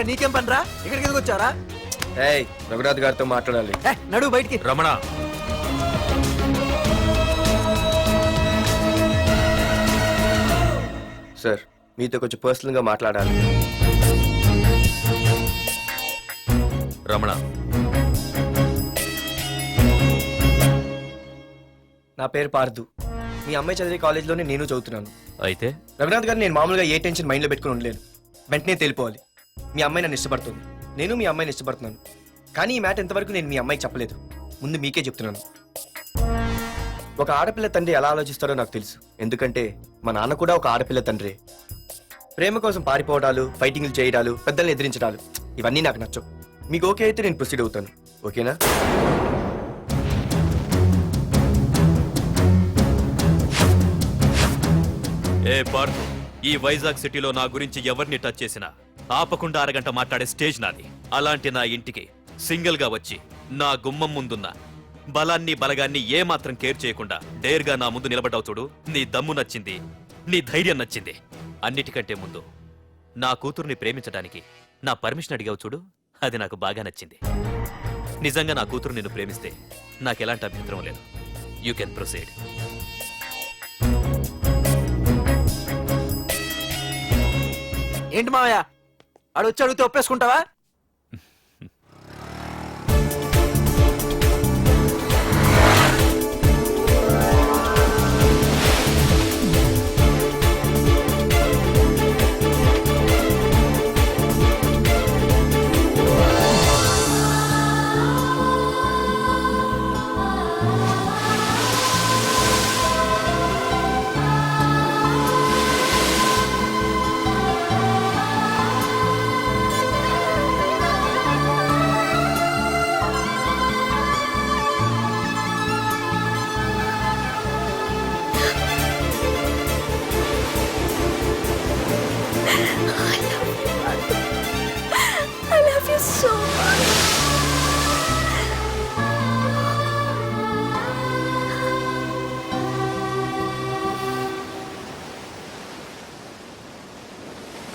నీకేం పనిరా? ఇక్కడికి ఎందుకు వచ్చారా? రఘునాథ్ గారితో మాట్లాడాలి. నడు బయటికి. రమణ, సార్, మీతో కొంచెం పర్సనల్ గా మాట్లాడాలి. రమణ, నా పేరు పార్దు. మీ అమ్మాయి చదివే కాలేజ్లోనే నేను చదువుతున్నాను. అయితే రఘునాథ్ గారు, నేను మామూలుగా ఏ టెన్షన్ మైండ్లో పెట్టుకుని ఉండలేను. వెంటనే తెలిపోవాలి. మీ అమ్మాయి నన్ను ఇష్టపడుతుంది, నేను మీ అమ్మాయిని ఇష్టపడుతున్నాను. కానీ ఈ మ్యాటర్ ఎంతవరకు నేను మీ అమ్మాయికి చెప్పలేదు. ముందు మీకే చెప్తున్నాను. ఒక ఆడపిల్ల తండ్రి ఎలా ఆలోచిస్తారో నాకు తెలుసు. ఎందుకంటే మా నాన్న కూడా ఒక ఆడపిల్ల తండ్రి. ప్రేమ కోసం పారిపోవడాలు, ఫైటింగ్లు చేయడాలు, పెద్దల్ని ఎదిరించడాలు, ఇవన్నీ నాకు నచ్చవు. మీకు ఓకే అయితే నేను ప్రొసీడ్ అవుతాను. ఓకేనా? ఏ పార్థు, ఈ వైజాగ్ సిటీలో నా గురించి ఎవరిని టచ్ చేసినా ఆపకుండా అరగంట మాట్లాడే స్టేజ్ నాది. అలాంటి నా ఇంటికి సింగిల్ గా వచ్చి నా గుమ్మం ముందున్న బలాన్ని బలగాన్ని ఏమాత్రం కేర్ చేయకుండా డేర్గా నా ముందు నిలబడ్డావు చూడు. నీ దమ్ము నచ్చింది, నీ ధైర్యం నచ్చింది. అన్నిటికంటే ముందు నా కూతుర్ని ప్రేమించడానికి నా పర్మిషన్ అడిగావు చూడు, అది నాకు బాగా నచ్చింది. నిజంగా నా కూతురు నిన్ను ప్రేమిస్తే నాకెలాంటి అభ్యంతరం లేదు. You can proceed. ఏంటి మావయ్య, ఆడు వచ్చి అడిగితే ఒప్పేసుకుంటావా? I love you so much.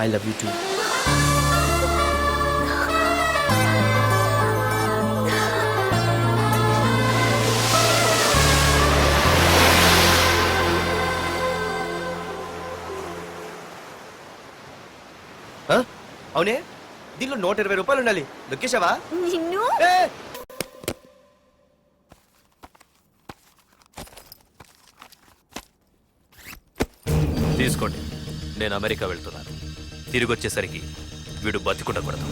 I love you too. అవునే, దీనిలో 120 రూపాయలు ఉండాలి. దొక్కేశావా? నిన్ను తీసుకోండి, నేను అమెరికా వెళ్తున్నాను. తిరిగి వచ్చేసరికి వీడు బతికుండకూడదు.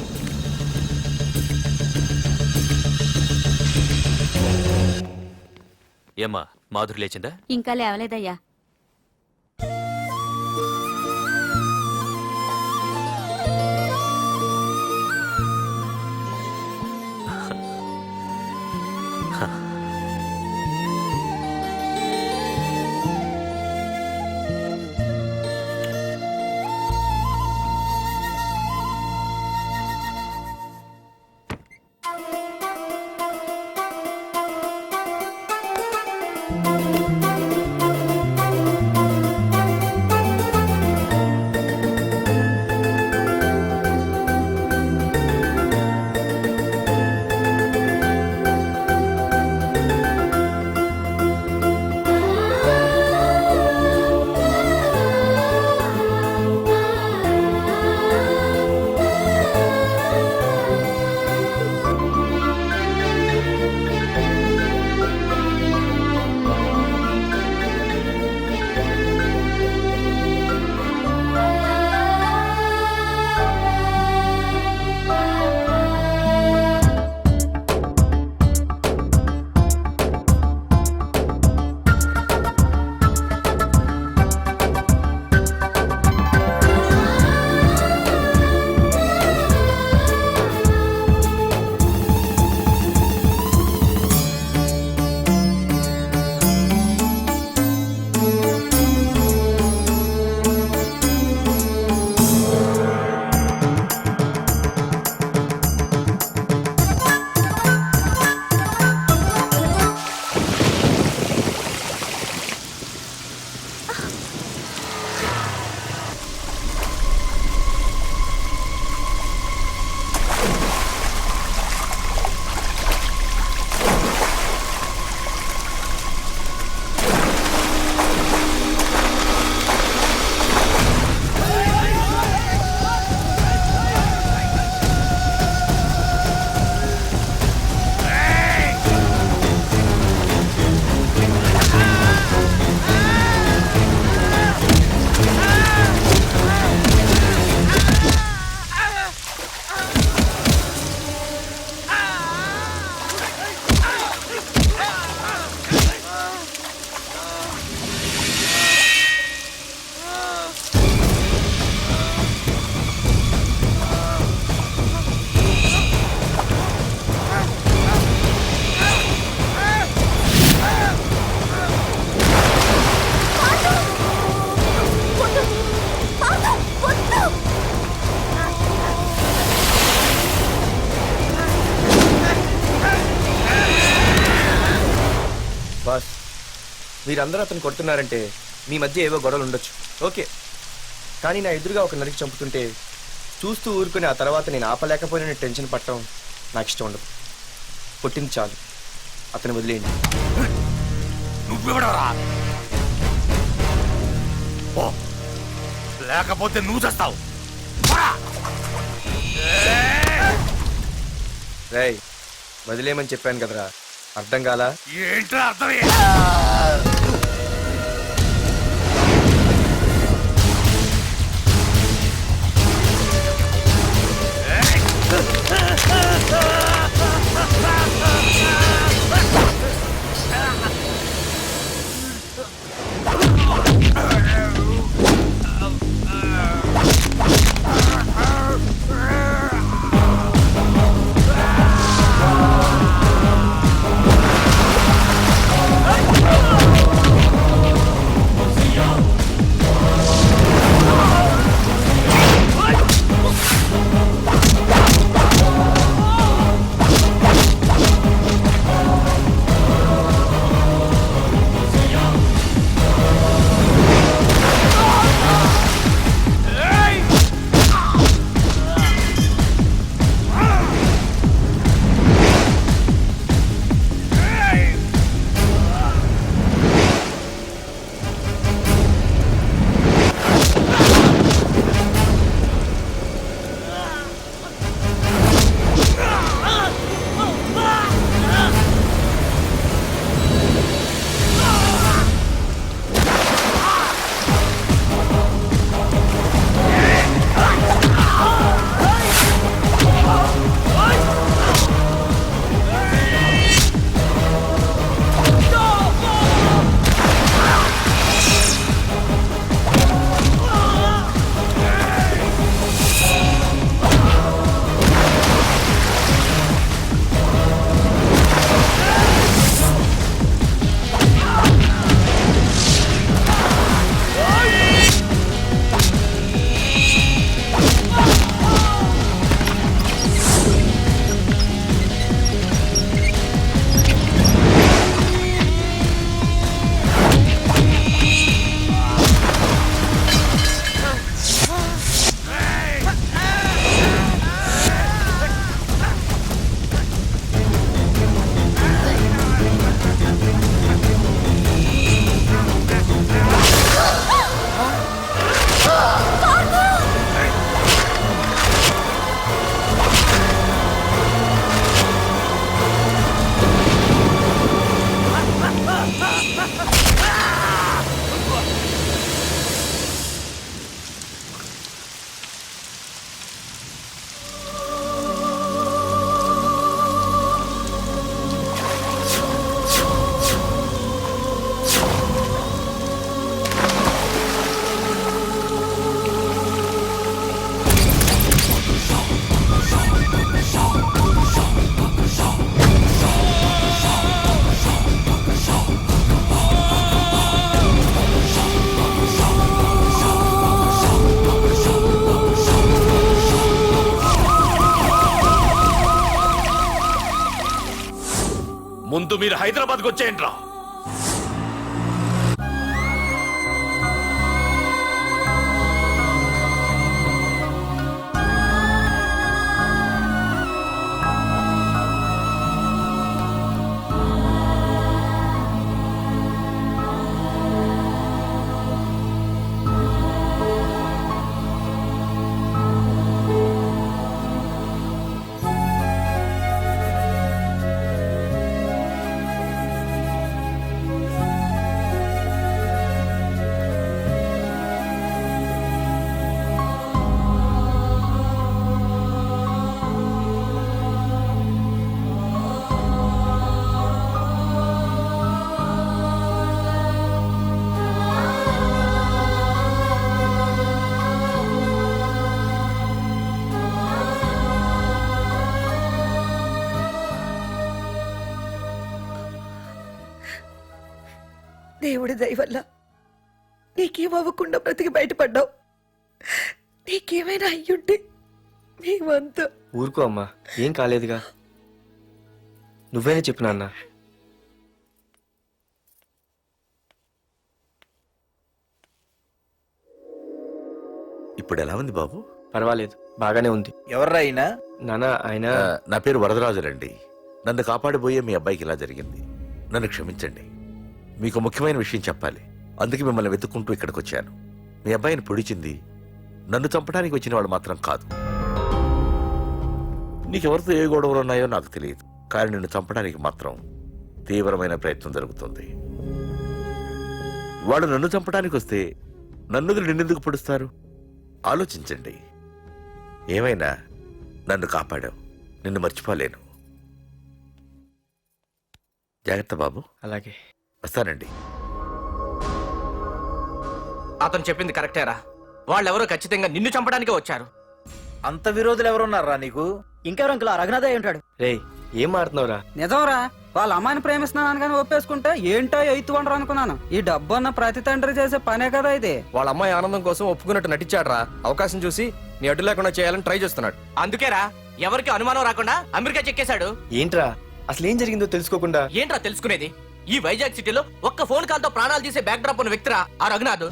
ఏమ్మా, మాధురి లేచిందా? ఇంకా లేవలేదయ్యా. బాస్, మీరందరూ అతను కొడుతున్నారంటే మీ మధ్య ఏవో గొడవలు ఉండొచ్చు, ఓకే. కానీ నా ఎదురుగా ఒక నరికి చంపుతుంటే చూస్తూ ఊరుకుని ఆ తర్వాత నేను ఆపలేకపోయిన టెన్షన్ పట్టడం నాకు ఇష్టం ఉండదు. కొట్టింది చాలు, అతను వదిలేయండి. నువ్వెవడరా? లేకపోతే నువ్వు చేస్తావు. రేయ్, వదిలేయమని చెప్పాను కదరా, అర్థం కాలా? ఏంట్రా అర్థం? Oh! మీరు హైదరాబాద్కి వచ్చేయండి రా. దేవుడి దయ వల్ల నీకేం అవ్వకుండా బ్రతికి బయటపడ్డావు. నీకేమైనా అయ్యుంటే మేమంతా. ఊరుకో అమ్మా, ఏం కాలేదుగా. నువ్వేనే చెప్పు నాన్న. ఇప్పుడు ఎలా ఉంది బాబు? పర్వాలేదు, బాగానే ఉంది. ఎవర్రా అయినా? నాన్న ఆయన నా పేరు వరదరాజులండి. నన్ను కాపాడిపోయే మీ అబ్బాయికి ఇలా జరిగింది. నన్ను క్షమించండి. మీకు ముఖ్యమైన విషయం చెప్పాలి. అందుకే మిమ్మల్ని వెతుక్కుంటూ ఇక్కడికి వచ్చాను. మీ అబ్బాయిని పొడిచింది నన్ను చంపడానికి వచ్చిన వాడు మాత్రం కాదు. నీకెవరితో ఏ గొడవలు ఉన్నాయో నాకు తెలియదు, కానీ నిన్ను చంపడానికి మాత్రం తీవ్రమైన ప్రయత్నం జరుగుతుంది. వాడు నన్ను చంపడానికి వస్తే నన్ను నిన్నెందుకు పొడుస్తారు? ఆలోచించండి. ఏమైనా నన్ను కాపాడావు, నిన్ను మర్చిపోలేను. జాగ్రత్త బాబు. అలాగే వస్తానండి. అతను చెప్పింది కరెక్టేరా. వాళ్ళెవరో ఖచ్చితంగా నిన్ను చంపడానికే వచ్చారు. అంత విరోధులు ఎవరున్నారా నీకు? ఇంకెవరు అంకుల్, రఘునాథే ఉంటాడు. రేయ్, ఏం మాడుతున్నావురా? నిజంరా, వాళ్ళ అమ్మాయిని ప్రేమిస్తున్నాను కానీ ఒప్పేసుకుంటే ఏంటో ఎయిత్ వండరు అనుకున్నాను. ఈ డబ్బు అన్న ప్రతి తండ్రి చేసే పనే కదా ఇది. వాళ్ళ అమ్మాయి ఆనందం కోసం ఒప్పుకున్నట్టు నటించాడురా. అవకాశం చూసి నీ అడ్డు లేకుండా చేయాలని ట్రై చేస్తున్నాడు. అందుకేరా ఎవరికి అనుమానం రాకుండా అమెరికా చెక్కేశాడు. ఏంట్రా అసలు ఏం జరిగిందో తెలుసుకోకుండా? ఏంట్రా తెలుసుకునేది? ఈ వైజాగ్ సిటీలో ఒక్క ఫోన్ కాల్ తో ప్రాణాలు తీసే బ్యాక్ డ్రాప్ ఉన్న వ్యక్తిరా ఆ రఘునాథ్.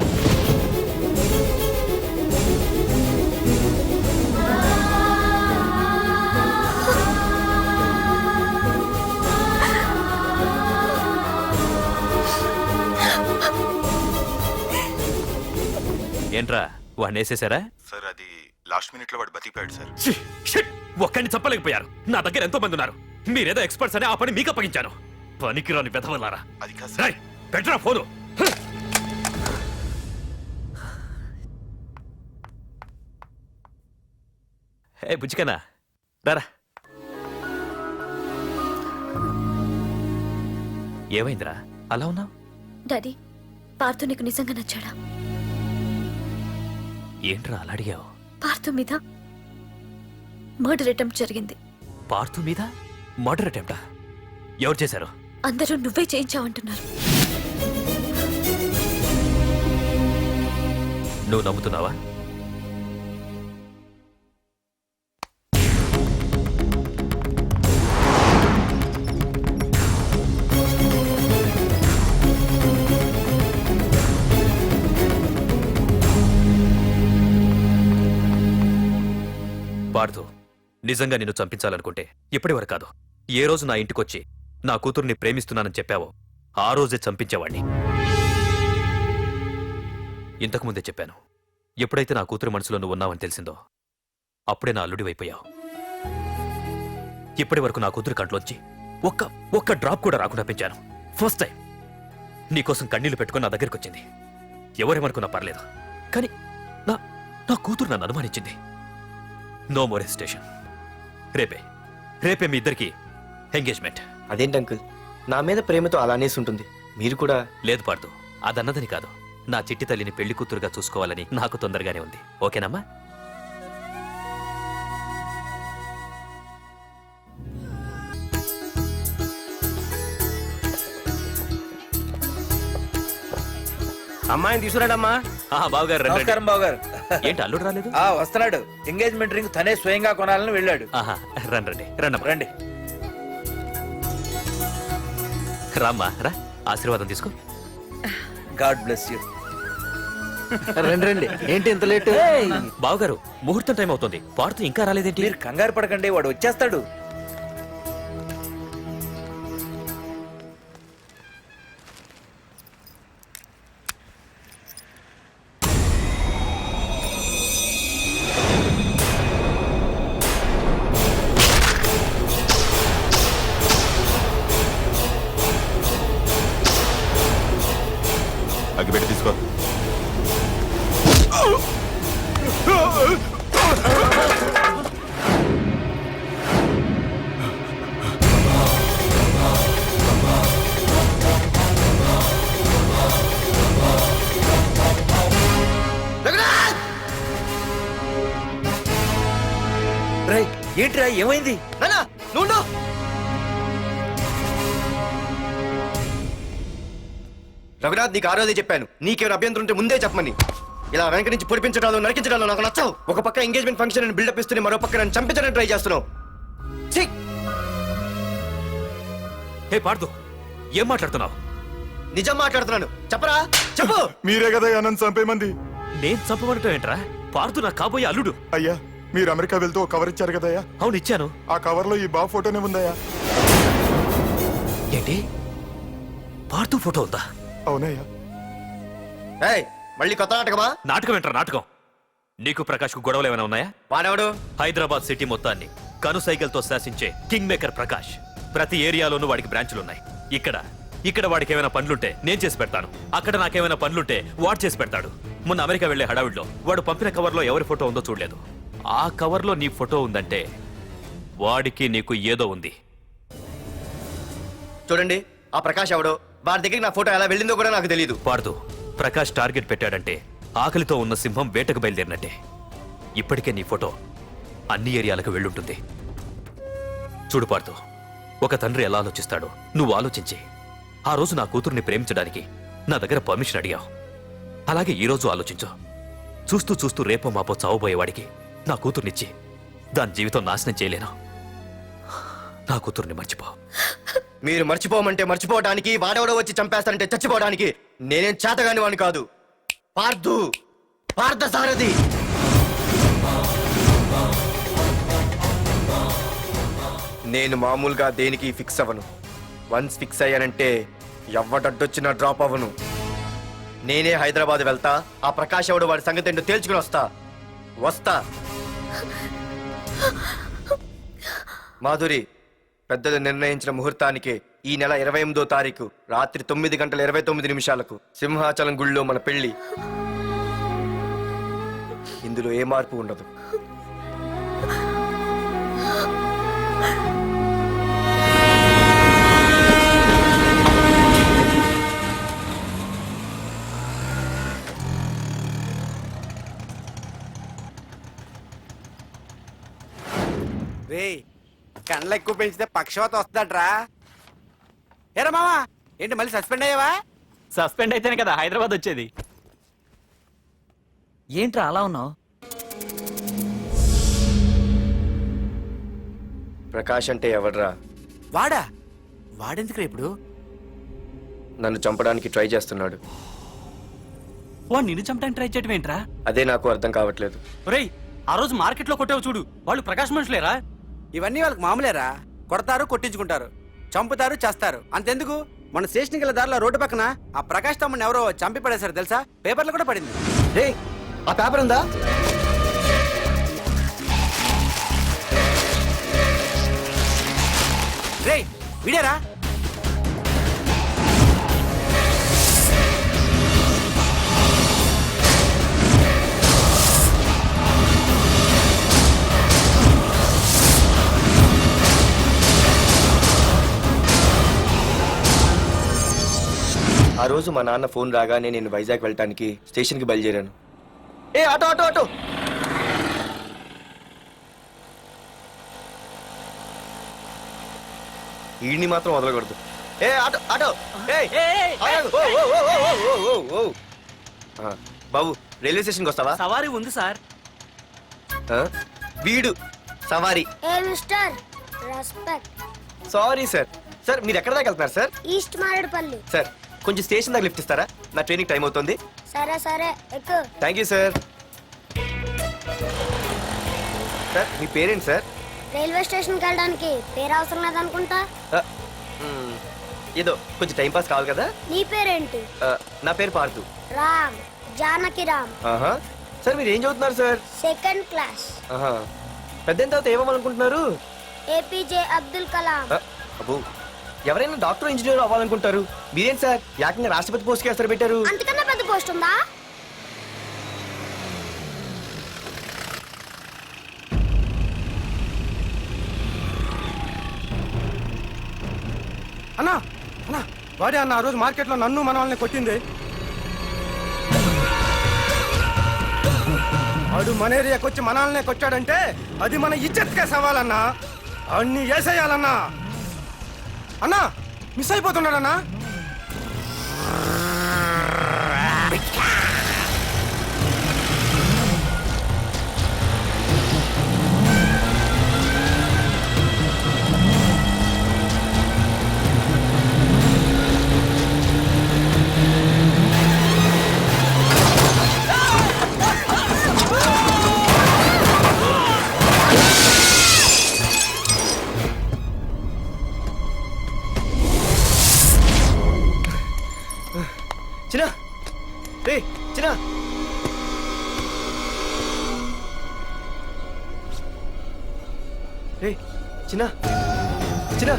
ఏంట్రా వాడిని వేసేసారా? సార్ అది లాస్ట్ మినిట్ లో వాడు బతికిపోయాడు సార్. ఒక్కడిని చెప్పలేకపోయారు. నా దగ్గర ఎంతో మంది ఉన్నారు. మీరేదో ఎక్స్పర్ట్స్ అని ఆ పని మీకు అప్పగించాను. పనికిరాని వెధవలారా. అది కాదు సార్. పెట్టరా ఫోను. ఏ బుజ్జికనా రారా. ఏమైందిరా అలా ఉన్నావు? డాడీ, పార్థు నీకు నిజంగా నచ్చాడా? ఏంట్రా అలా అడిగావు? పార్థు మీద మర్డర్ అటెంప్ట్ జరిగింది. పార్థు మీద మర్డర్ అటెంప్టా? ఎవరు చేశారు? అందరూ నువ్వే చేయించావంటున్నారు. నువ్వు నమ్ముతున్నావా? పార్థు, నిజంగా నిన్ను చంపించాలనుకుంటే ఇప్పటి వరకు కాదు, ఏ రోజు నా ఇంటికొచ్చి నా కూతుర్ని ప్రేమిస్తున్నానని చెప్పావో ఆ రోజే చంపించేవాణ్ణి. ఇంతకుముందే చెప్పాను, ఎప్పుడైతే నా కూతురు మనసులో నువ్వు ఉన్నావని తెలిసిందో అప్పుడే నా అల్లుడి వైపోయావు. ఇప్పటి వరకు నా కూతురు కంట్లోంచి ఒక్క డ్రాప్ కూడా రాకుండా పెంచాను. ఫస్ట్ టైం నీకోసం కన్నీళ్లు పెట్టుకుని నా దగ్గరికి వచ్చింది. ఎవరేమనుకున్నా పర్లేదు, కానీ నా కూతురు నన్ను అనుమానించింది. No more hesitation. రేపే మీ ఇద్దరికి ఎంగేజ్మెంట్. అదేంటి అంకుల్, నా మీద ప్రేమతో అలానేసి ఉంటుంది. మీరు కూడా? లేదు పార్థు, అదన్నదని కాదు. నా చిట్టి తల్లిని పెళ్లి కూతురుగా చూసుకోవాలని నాకు తొందరగానే ఉంది. ఓకేనమ్మా? అమ్మాయిని తీసుకురాడమ్మా. బావగారు రండి. నమస్కారం బావగారు. ఏంటి అల్లుడు రాలేదు? వస్తున్నాడు. ఎంగేజ్మెంట్ రింగ్ తనే స్వయంగా కొనాలని వెళ్ళాడు. రండి రండి. రండి. రామ్మా రా, ఆశీర్వాదం తీసుకో. God bless you. రండి రండి, ఏంటి ఇంత లేట్? బావగారు, ముహూర్తం టైం అవుతుంది, పార్తు ఇంకా రాలేదేంటి? మీరు కంగారు పడకండి, వాడు వచ్చేస్తాడు. అగ్గిపెట్టి తీసుకో. రేయ్, ఏంట్రా ఏమైంది? నాన్నా, నువ్వు రఘునాథ్, నీకు ఆ రోజే చెప్పాను, నీకేమైనా అభ్యంతరం ఉంటే ముందే చెప్పమని. ఇలా వెనక నుంచి పొడిపించడాలు నరికించడాలు నాకు నచ్చవు. ఒక పక్క ఎంగేజ్మెంట్ ఫంక్షన్ అని బిల్డప్ ఇస్తూనే మరో పక్క నన్ను చంపించడానికి ట్రై చేస్తున్నావు. ఛీ! హే పార్దు, ఏం మాట్లాడుతున్నావు? నిజం మాట్లాడుతున్నాను, చెప్పరా చెప్పు. మీరే కదా నన్ను చంపేమంది. నేను చంపబడటం ఏంట్రా? పార్దు నా కాబోయే అల్లుడు. అయ్యా, మీరు అమెరికా వెళ్తూ ఒక కవర్ ఇచ్చారు కదయ్యా. అవును ఇచ్చాను. ఆ కవర్ లో ఈ బాబు ఫోటోనే ఉందయ్యా. ఏంటి, పార్దు ఫోటో ఉందా? అవునయ్యా. ఏయ్, మళ్ళీ కొత్త నాటకమా? నాటకం ఏంట్రా నాటకం? నీకు ప్రకాష్ కు గొడవలు ఏమైనా ఉన్నాయా? వాడెవడు? హైదరాబాద్ సిటీ మొత్తాన్ని కను సైకిల్తో శాసించే కింగ్ మేకర్ ప్రకాష్. ప్రతి ఏరియాలోనూ వాడికి బ్రాంచులున్నాయి. ఇక్కడ వాడికి ఏమైనా పనులుంటే నేను చేసి పెడతాను, అక్కడ నాకేమైనా పనులుంటే వాడు చేసి పెడతాడు. మొన్న అమెరికా వెళ్లే హడావిడిలో వాడు పంపిన కవర్లో ఎవరి ఫోటో ఉందో చూడలేదు. ఆ కవర్లో నీ ఫోటో ఉందంటే వాడికి నీకు ఏదో ఉంది. చూడండి, ఆ ప్రకాష్ ఎవడో, వాడి దగ్గరికి నా ఫోటో ఎలా వెళ్ళిందో కూడా నాకు తెలియదు. పార్దు, ప్రకాష్ టార్గెట్ పెట్టాడంటే ఆకలితో ఉన్న సింహం వేటకు బయలుదేరినట్టే. ఇప్పటికే నీ ఫోటో అన్ని ఏరియాలకు వెళ్ళుంటుంది. చూడు పార్దు, ఒక తండ్రి ఎలా ఆలోచిస్తాడో నువ్వు ఆలోచించి ఆ రోజు నా కూతుర్ని ప్రేమించడానికి నా దగ్గర పర్మిషన్ అడిగావు. అలాగే ఈ రోజు ఆలోచించు. చూస్తూ చూస్తూ రేపో మాపో చావబోయేవాడికి నా కూతుర్నిచ్చి దాని జీవితం నాశనం చేయలేను. నా కూతుర్ని మర్చిపో. మీరు మర్చిపోమంటే మర్చిపోవడానికి, వాడెవడో వచ్చి చంపేస్తానంటే చచ్చిపోవడానికి నేనేం చేతగాని వాడిని కాదు. పార్థసారథి. నేను మామూలుగా దేనికి ఫిక్స్ అవ్వను. వన్స్ ఫిక్స్ అయ్యానంటే ఎవ్వడడ్డొచ్చినా డ్రాప్ అవ్వను. నేనే హైదరాబాద్ వెళ్తా, ఆ ప్రకాష్ ఎవడు వాడి సంగతి ఏంటో తేల్చుకుని వస్తా. మాధురి, పెద్దలు నిర్ణయించిన ముహూర్తానికి ఈ నెల 28వ తారీఖు రాత్రి 9:29 సింహాచలం గుళ్ళో మన పెళ్లి. ఇందులో ఏ మార్పు ఉండదు. రేయ్, కండ్లు ఎక్కువ పెంచితే పక్షవాత వస్తాడ్రా. ఏరా మామా, ఏంటి మళ్ళీ సస్పెండ్ అయ్యావా? సస్పెండ్ అయితేనే కదా హైదరాబాద్ వచ్చేది. ఏంట్రా అలా ఉన్నావు? ప్రకాష్ అంటే ఎవడ్రా? వాడెందుకురా ఇప్పుడు? నన్ను చంపడానికి ట్రై చేస్తున్నాడు. వాడు నిన్ను చంపడానికి ట్రై చేయడం ఏంట్రా? అదే నాకు అర్థం కావట్లేదు. రేయ్, ఆ రోజు మార్కెట్ లో కొట్టావు చూడు, వాళ్ళు ప్రకాష్ మనుషులేరా? ఇవన్నీ వాళ్ళకి మామూలేరా. కొడతారు, కొట్టించుకుంటారు, చంపుతారు, చేస్తారు. అంతెందుకు, మన స్టేషన్కి వెళ్ళే దారిలో రోడ్డు పక్కన ఆ ప్రకాష్ తమ్ముని ఎవరో చంపి పడేశారు తెలుసా? పేపర్లు కూడా పడింది. రేయ్, ఆ పేపర్ ఉందా? రేయ్, విడారా? ఆ రోజు మా నాన్న ఫోన్ రాగానే నేను వైజాగ్ వెళ్ళటానికి స్టేషన్కి బయలుదేరాను. ఏ ఆటో ఆటో ఆటో! ఈడిని మాత్రం వదలకూడదు. ఏ ఆటో ఆటో! బాబు, రైల్వే స్టేషన్కి వస్తావా? సవారీ ఉంది సార్. వీడు సవారీ. Sorry sir. సార్ మీరు ఎక్కడ దాకా వెళ్తున్నారు సార్? ఈస్ట్ మారేడుపల్లి. సార్ కొంచెం స్టేషన్ దాకా లిఫ్ట్ ఇస్తారా? నా ట్రైనింగ్ టైం అవుతుంది. సరే సరే ఎక్కు. Thank you sir. సార్ మీ పేరేంటి సార్? రైల్వే స్టేషన్కి వెళ్ళడానికి పేరు అవసరం లేదనుకుంటా. ఆ, ఏదో కొంచెం టైం పాస్ కావాలి కదా. నీ పేరేంటి? నా పేరు పార్థు. రామ్, జానకి రామ్. ఆహా. సార్ మీరు ఏం చదువుతున్నారు సార్? Second class. ఆహా. పెద్ద తర్వాత ఏమవ్వాలనుకుంటున్నారు? ఏపీజే అబ్దుల్ కలాం. అబ్బో, ఎవరైనా డాక్టర్ ఇంజనీర్ అవ్వాలనుకుంటారు. మీరేం సార్ ఏకంగా రాష్ట్రపతి పోస్ట్కి ఎస్తారు పెట్టారు? అంతకన్నా పెద్ద పోస్ట్ ఉందా? అన్నా అన్నా వాడే అన్న ఆ రోజు మార్కెట్లో నన్ను మన వాళ్ళని కొట్టింది. వాడు మన ఏరియాకి వచ్చి మన వాళ్ళనే కొట్టాడంటే అది మన ఇజ్జత్కే సవాలన్నా. అన్ని వేసేయాలన్నా. అన్నా మిస్ అయిపోతున్నాడన్నా. చిన్న రే చిన్న. రే చిన్న చిన్న.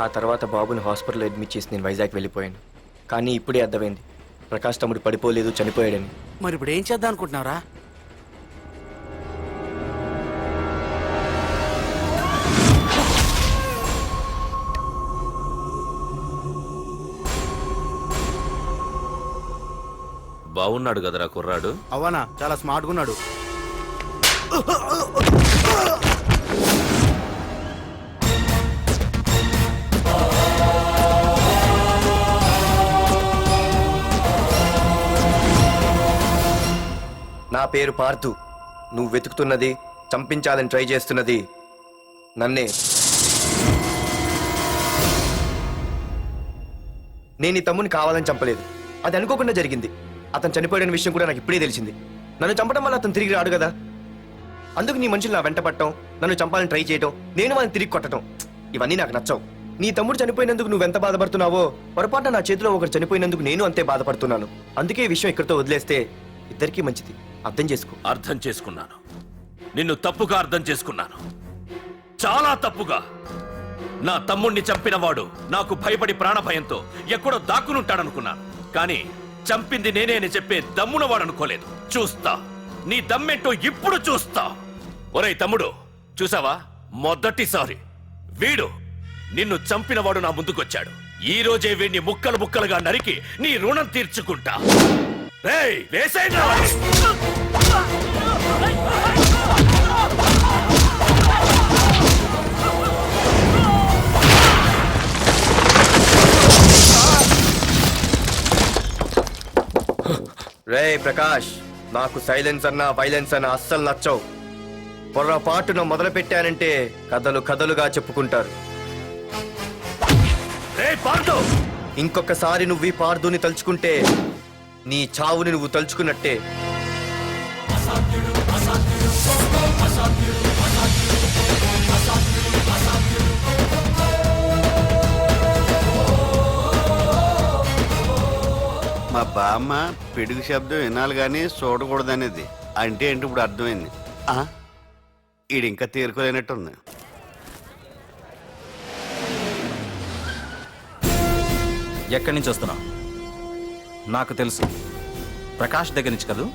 ఆ తర్వాత బాబుని హాస్పిటల్లో అడ్మిట్ చేసి నేను వైజాగ్ వెళ్ళిపోయాను. కానీ ఇప్పుడే అర్థమైంది ప్రకాష్ తమ్ముడు పడిపోలేదు, చనిపోయాడని. మరి ఇప్పుడు ఏం చేద్దాం అనుకుంటున్నారా? బాగున్నాడు కదరా కుర్రాడు. అవనా చాలా స్మార్ట్గా ఉన్నాడు. నా పేరు పార్థు. నువ్వు వెతుకుతున్నది, చంపించాలని ట్రై చేస్తున్నది నన్నే. నేను ఈ తమ్ముని కావాలని చంపలేదు, అది అనుకోకుండా జరిగింది. అతను చనిపోయిన విషయం కూడా నాకు ఇప్పుడే తెలిసింది. నన్ను చంపడం వల్ల అతను తిరిగి రాడు కదా. అందుకు నీ మనుషులు నా వెంట పట్టడం, నన్ను చంపాలని ట్రై చేయడం, నేను వాళ్ళని తిరిగి కొట్టడం, ఇవన్నీ నాకు నచ్చవు. నీ తమ్ముడు చనిపోయినందుకు నువ్వెంత బాధపడుతున్నావో పొరపాటున నా చేతిలో ఒకరు చనిపోయినందుకు నేను అంతే బాధపడుతున్నాను. అందుకే ఈ విషయం ఇక్కడితో వదిలేస్తే ఇద్దరికీ మంచిది. అర్థం చేసుకో. అర్థం చేసుకున్నాను. నిన్ను తప్పుగా అర్థం చేసుకున్నాను, చాలా తప్పుగా. నా తమ్ముణ్ణి చంపినవాడు నాకు భయపడి ప్రాణభయంతో ఎక్కడో దాక్కునుంటాడనుకున్నాను. కానీ చంపింది నేనే అని చెప్పే దమ్మునవాడనుకోలేదు. చూస్తా, నీ దమ్మెంటో ఇప్పుడు చూస్తా. ఒరేయ్ తమ్ముడు, చూసావా, మొదటిసారి వీడు నిన్ను చంపినవాడు నా ముందుకొచ్చాడు. ఈ రోజే వీడిని ముక్కలు ముక్కలుగా నరికి నీ రుణం తీర్చుకుంటా. రేయ్, వేసేయండి రా. రే ప్రకాష్, నాకు సైలెన్స్ అన్నా వైలెన్స్ అన్నా అస్సలు నచ్చవు. పొర్రపాటున మొదలు పెట్టానంటే కథలు కథలుగా చెప్పుకుంటారు. రేయ్ పార్దు, ఇంకొకసారి నువ్వు ఈ పార్దుని తలుచుకుంటే నీ చావుని నువ్వు తలుచుకున్నట్టే. మా బామ్మ పిడుగు శబ్దం వినాలి కానీ చూడకూడదనేది. అంటే ఏంటి ఇప్పుడు అర్థమైంది. ఈడు ఇంకా తీరుకోలేనట్టుంది. ఎక్కడి నుంచి వస్తున్నావు? నాకు తెలుసు, ప్రకాష్ దగ్గర నుంచి కదూ.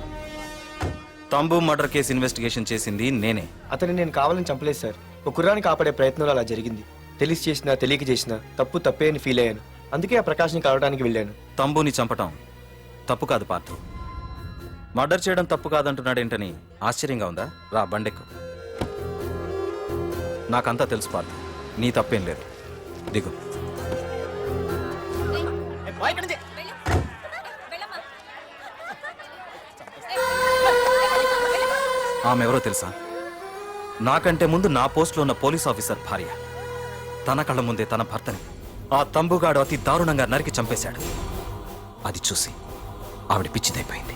తంబు మర్డర్ కేసు ఇన్వెస్టిగేషన్ చేసింది నేనే. అతన్ని నేను కావాలని చంపలేదు సార్. ఒక కుర్రాన్ని కాపాడే ప్రయత్నంలో అలా జరిగింది. తెలిసి చేసినా తెలియక చేసినా తప్పు తప్పే అని ఫీల్ అయ్యాను. అందుకే ఆ ప్రకాష్ని కలవడానికి వెళ్ళాను. తంబుని చంపటం తప్పు కాదు పార్థు. మర్డర్ చేయడం తప్పు కాదంటున్నాడేంటని ఆశ్చర్యంగా ఉందా? రా, బండెక్కు. నాకంతా తెలుసు పార్థు, నీ తప్పేం లేదు. దిగు. ఆమె ఎవరో తెలుసా? నాకంటే ముందు నా పోస్టులో ఉన్న పోలీస్ ఆఫీసర్ భార్య. తన కళ్ళ ముందే తన భర్తని ఆ తంబుగాడు అతి దారుణంగా నరికి చంపేశాడు. అది చూసి ఆవిడ పిచ్చిదైపోయింది.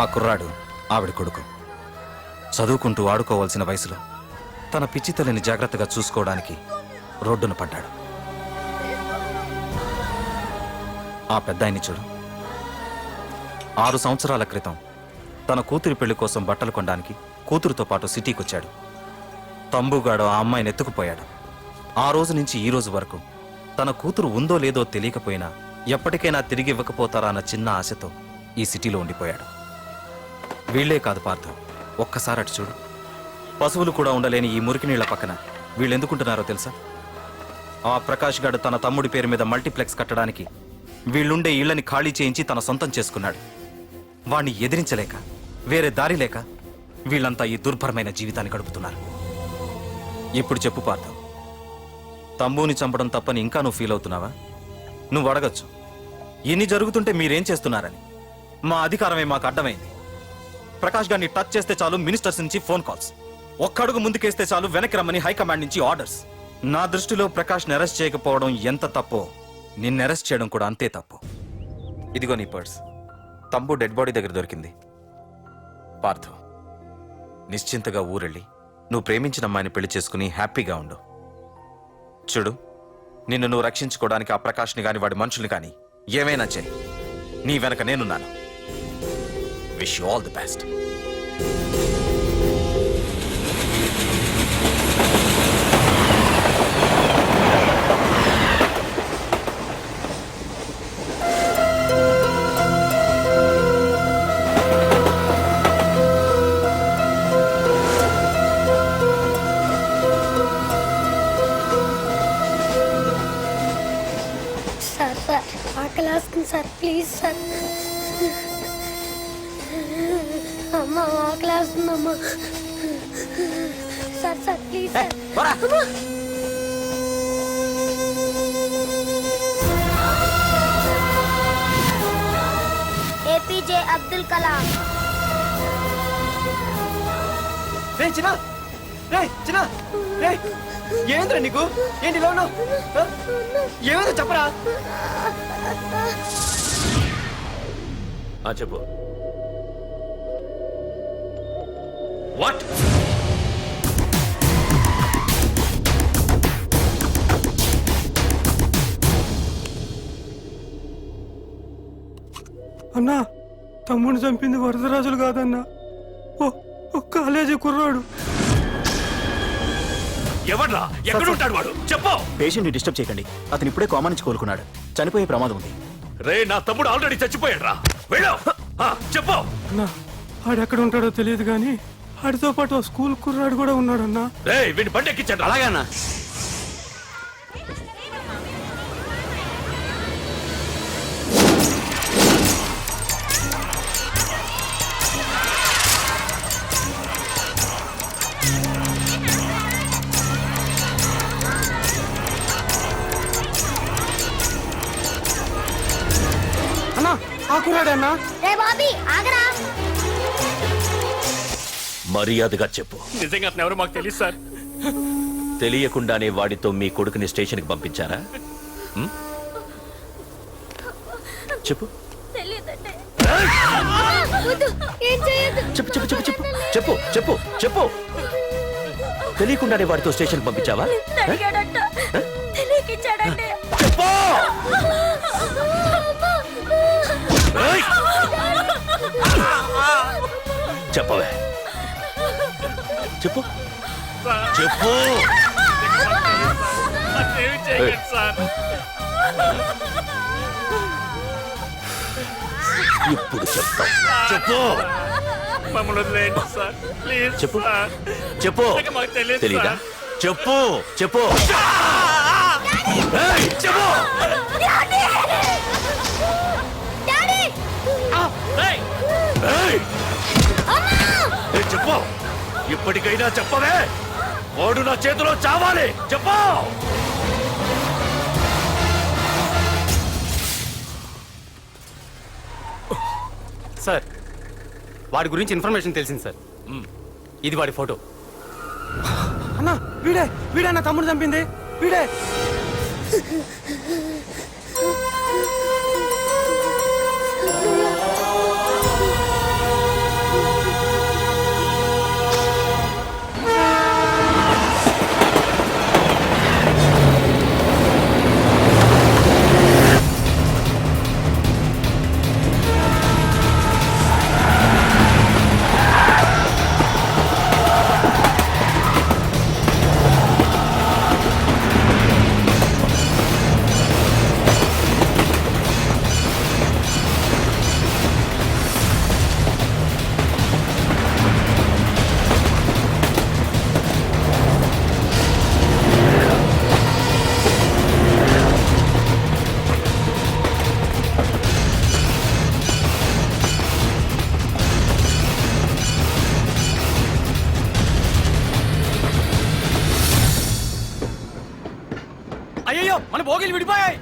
ఆ కుర్రాడు ఆవిడ కొడుకు. చదువుకుంటూ ఆడుకోవాల్సిన వయసులో తన పిచ్చి తల్లిని జాగ్రత్తగా చూసుకోవడానికి రోడ్డున పడ్డాడు. ఆ పెద్దాయన్ని చూడు. 6 సంవత్సరాల క్రితం తన కూతురి పెళ్లి కోసం బట్టలు కొనడానికి కూతురుతో పాటు సిటీకి వచ్చాడు. తంబుగాడు ఆ అమ్మాయిని ఎత్తుకుపోయాడు. ఆ రోజు నుంచి ఈ రోజు వరకు తన కూతురు ఉందో లేదో తెలియకపోయినా ఎప్పటికైనా తిరిగి ఇవ్వకపోతారా అన్న చిన్న ఆశతో ఈ సిటీలో ఉండిపోయాడు. వీళ్లే కాదు పార్థు, ఒక్కసారి అటు చూడు. పశువులు కూడా ఉండలేని ఈ మురికి నీళ్ల పక్కన వీళ్ళెందుకుంటున్నారో తెలుసా? ఆ ప్రకాష్ గాడు తన తమ్ముడి పేరు మీద మల్టీప్లెక్స్ కట్టడానికి వీళ్ళుండే ఇళ్లని ఖాళీ చేయించి తన సొంతం చేసుకున్నాడు. వాణ్ణి ఎదిరించలేక, వేరే దారి లేక వీళ్ళంతా ఈ దుర్భరమైన జీవితాన్ని గడుపుతున్నారు. ఇప్పుడు చెప్పు పార్థు, తంబుని చంపడం తప్పని ఇంకా నువ్వు ఫీల్ అవుతున్నావా? నువ్వు అడగచ్చు, ఇన్ని జరుగుతుంటే మీరేం చేస్తున్నారని. మా అధికారమే మాకు అడ్డమైంది. ప్రకాష్ గారిని టచ్ చేస్తే చాలు మినిస్టర్స్ నుంచి ఫోన్ కాల్స్, ఒక్కడుగు ముందుకేస్తే చాలు వెనక్కి రమ్మని హైకమాండ్ నుంచి ఆర్డర్స్. నా దృష్టిలో ప్రకాష్ని అరెస్ట్ చేయకపోవడం ఎంత తప్పో నిన్ను అరెస్ట్ చేయడం కూడా అంతే తప్పు. ఇదిగో నీ పర్స్. తంబు డెడ్ బాడీ దగ్గర దొరికింది. పార్థు, నిశ్చింతగా ఊరెళ్ళి నువ్వు ప్రేమించిన అమ్మాయిని పెళ్లి చేసుకుని హ్యాపీగా ఉండు. చూడు, నిన్ను నువ్వు రక్షించుకోవడానికి ఆ ప్రకాష్ని గాని వాడి మనుషుల్ని కానీ ఏమైనా చేయి. నీ వెనక నేనున్నాను. Wish you all the best. Sir ఆకలేస్తుంది సార్, ప్లీజ్ సార్. అమ్మ ఆకలేస్తుందమ్మా. Sir please sir. APJ Abdul Kalam. ఏంద్రా నీకు? ఏంటి ఇలా ఉన్నావు? ఏమైందో చెప్పరా. చెప్పు. వాట్? అన్నా, తమ్ముడిని చంపింది వరదరాజులు కాదన్నా, ఓ కాలేజీ కుర్రాడు. ఎవడ్రా? ఎక్కడ ఉంటాడు వాడు? చెప్పు. పేషెంట్ ని డిస్టర్బ్ చేయకండి. అతను ఇప్పుడే కోమా నుంచి కోలుకున్నాడు. చనిపోయే ప్రమాదం ఉంది. రే, నా తమ్ముడు ఆల్రెడీ చచ్చిపోయాడు రా. వెళ్ళు. చెప్పు. ఆడెక్కడ ఉంటాడో తెలియదు కానీ ఆడితో పాటు ఆ స్కూల్ కుర్రాడు కూడా ఉన్నాడన్నా. వీడిని బండి ఎక్కించండి. అలాగేనా? అన్నా ఆ కుర్రాడన్నా. మర్యాదగా చెప్పు. నిజంగా అతను ఎవరు మాకు తెలియదు సార్. తెలియకుండానే వాడితో మీ కొడుకుని స్టేషన్కి పంపించారా? చెప్పు చెప్పు చెప్పు చెప్పు చెప్పు చెప్పు చెప్పు చెప్పు. తెలియకుండానే వాడితో స్టేషన్కి పంపించావా? చెప్పు. ఏయ్! చెప్పవే, చెప్పు చెప్పు. ఇప్పుడు చెప్తా. చెప్పు. మమ్మల్ని వదిలేయండి సార్ ప్లీజ్. చెప్పు చెప్పు. మాకు తెలియదు తెలీదా? చెప్పు చెప్పు. ఏయ్, చెప్పు. ఏయ్! ఏయ్, చెప్పు. ఇప్పటికైనా చెప్పవే. వాడు నా చేతిలో చావాలి. చెప్పు. సార్ వాడి గురించి ఇన్ఫర్మేషన్ తెలిసింది సార్. ఇది వాడి ఫోటో. అన్నా వీడే నా తమ్ముడు చంపింది వీడే. అయ్యో మన భోగిలు విడిపోయాయి.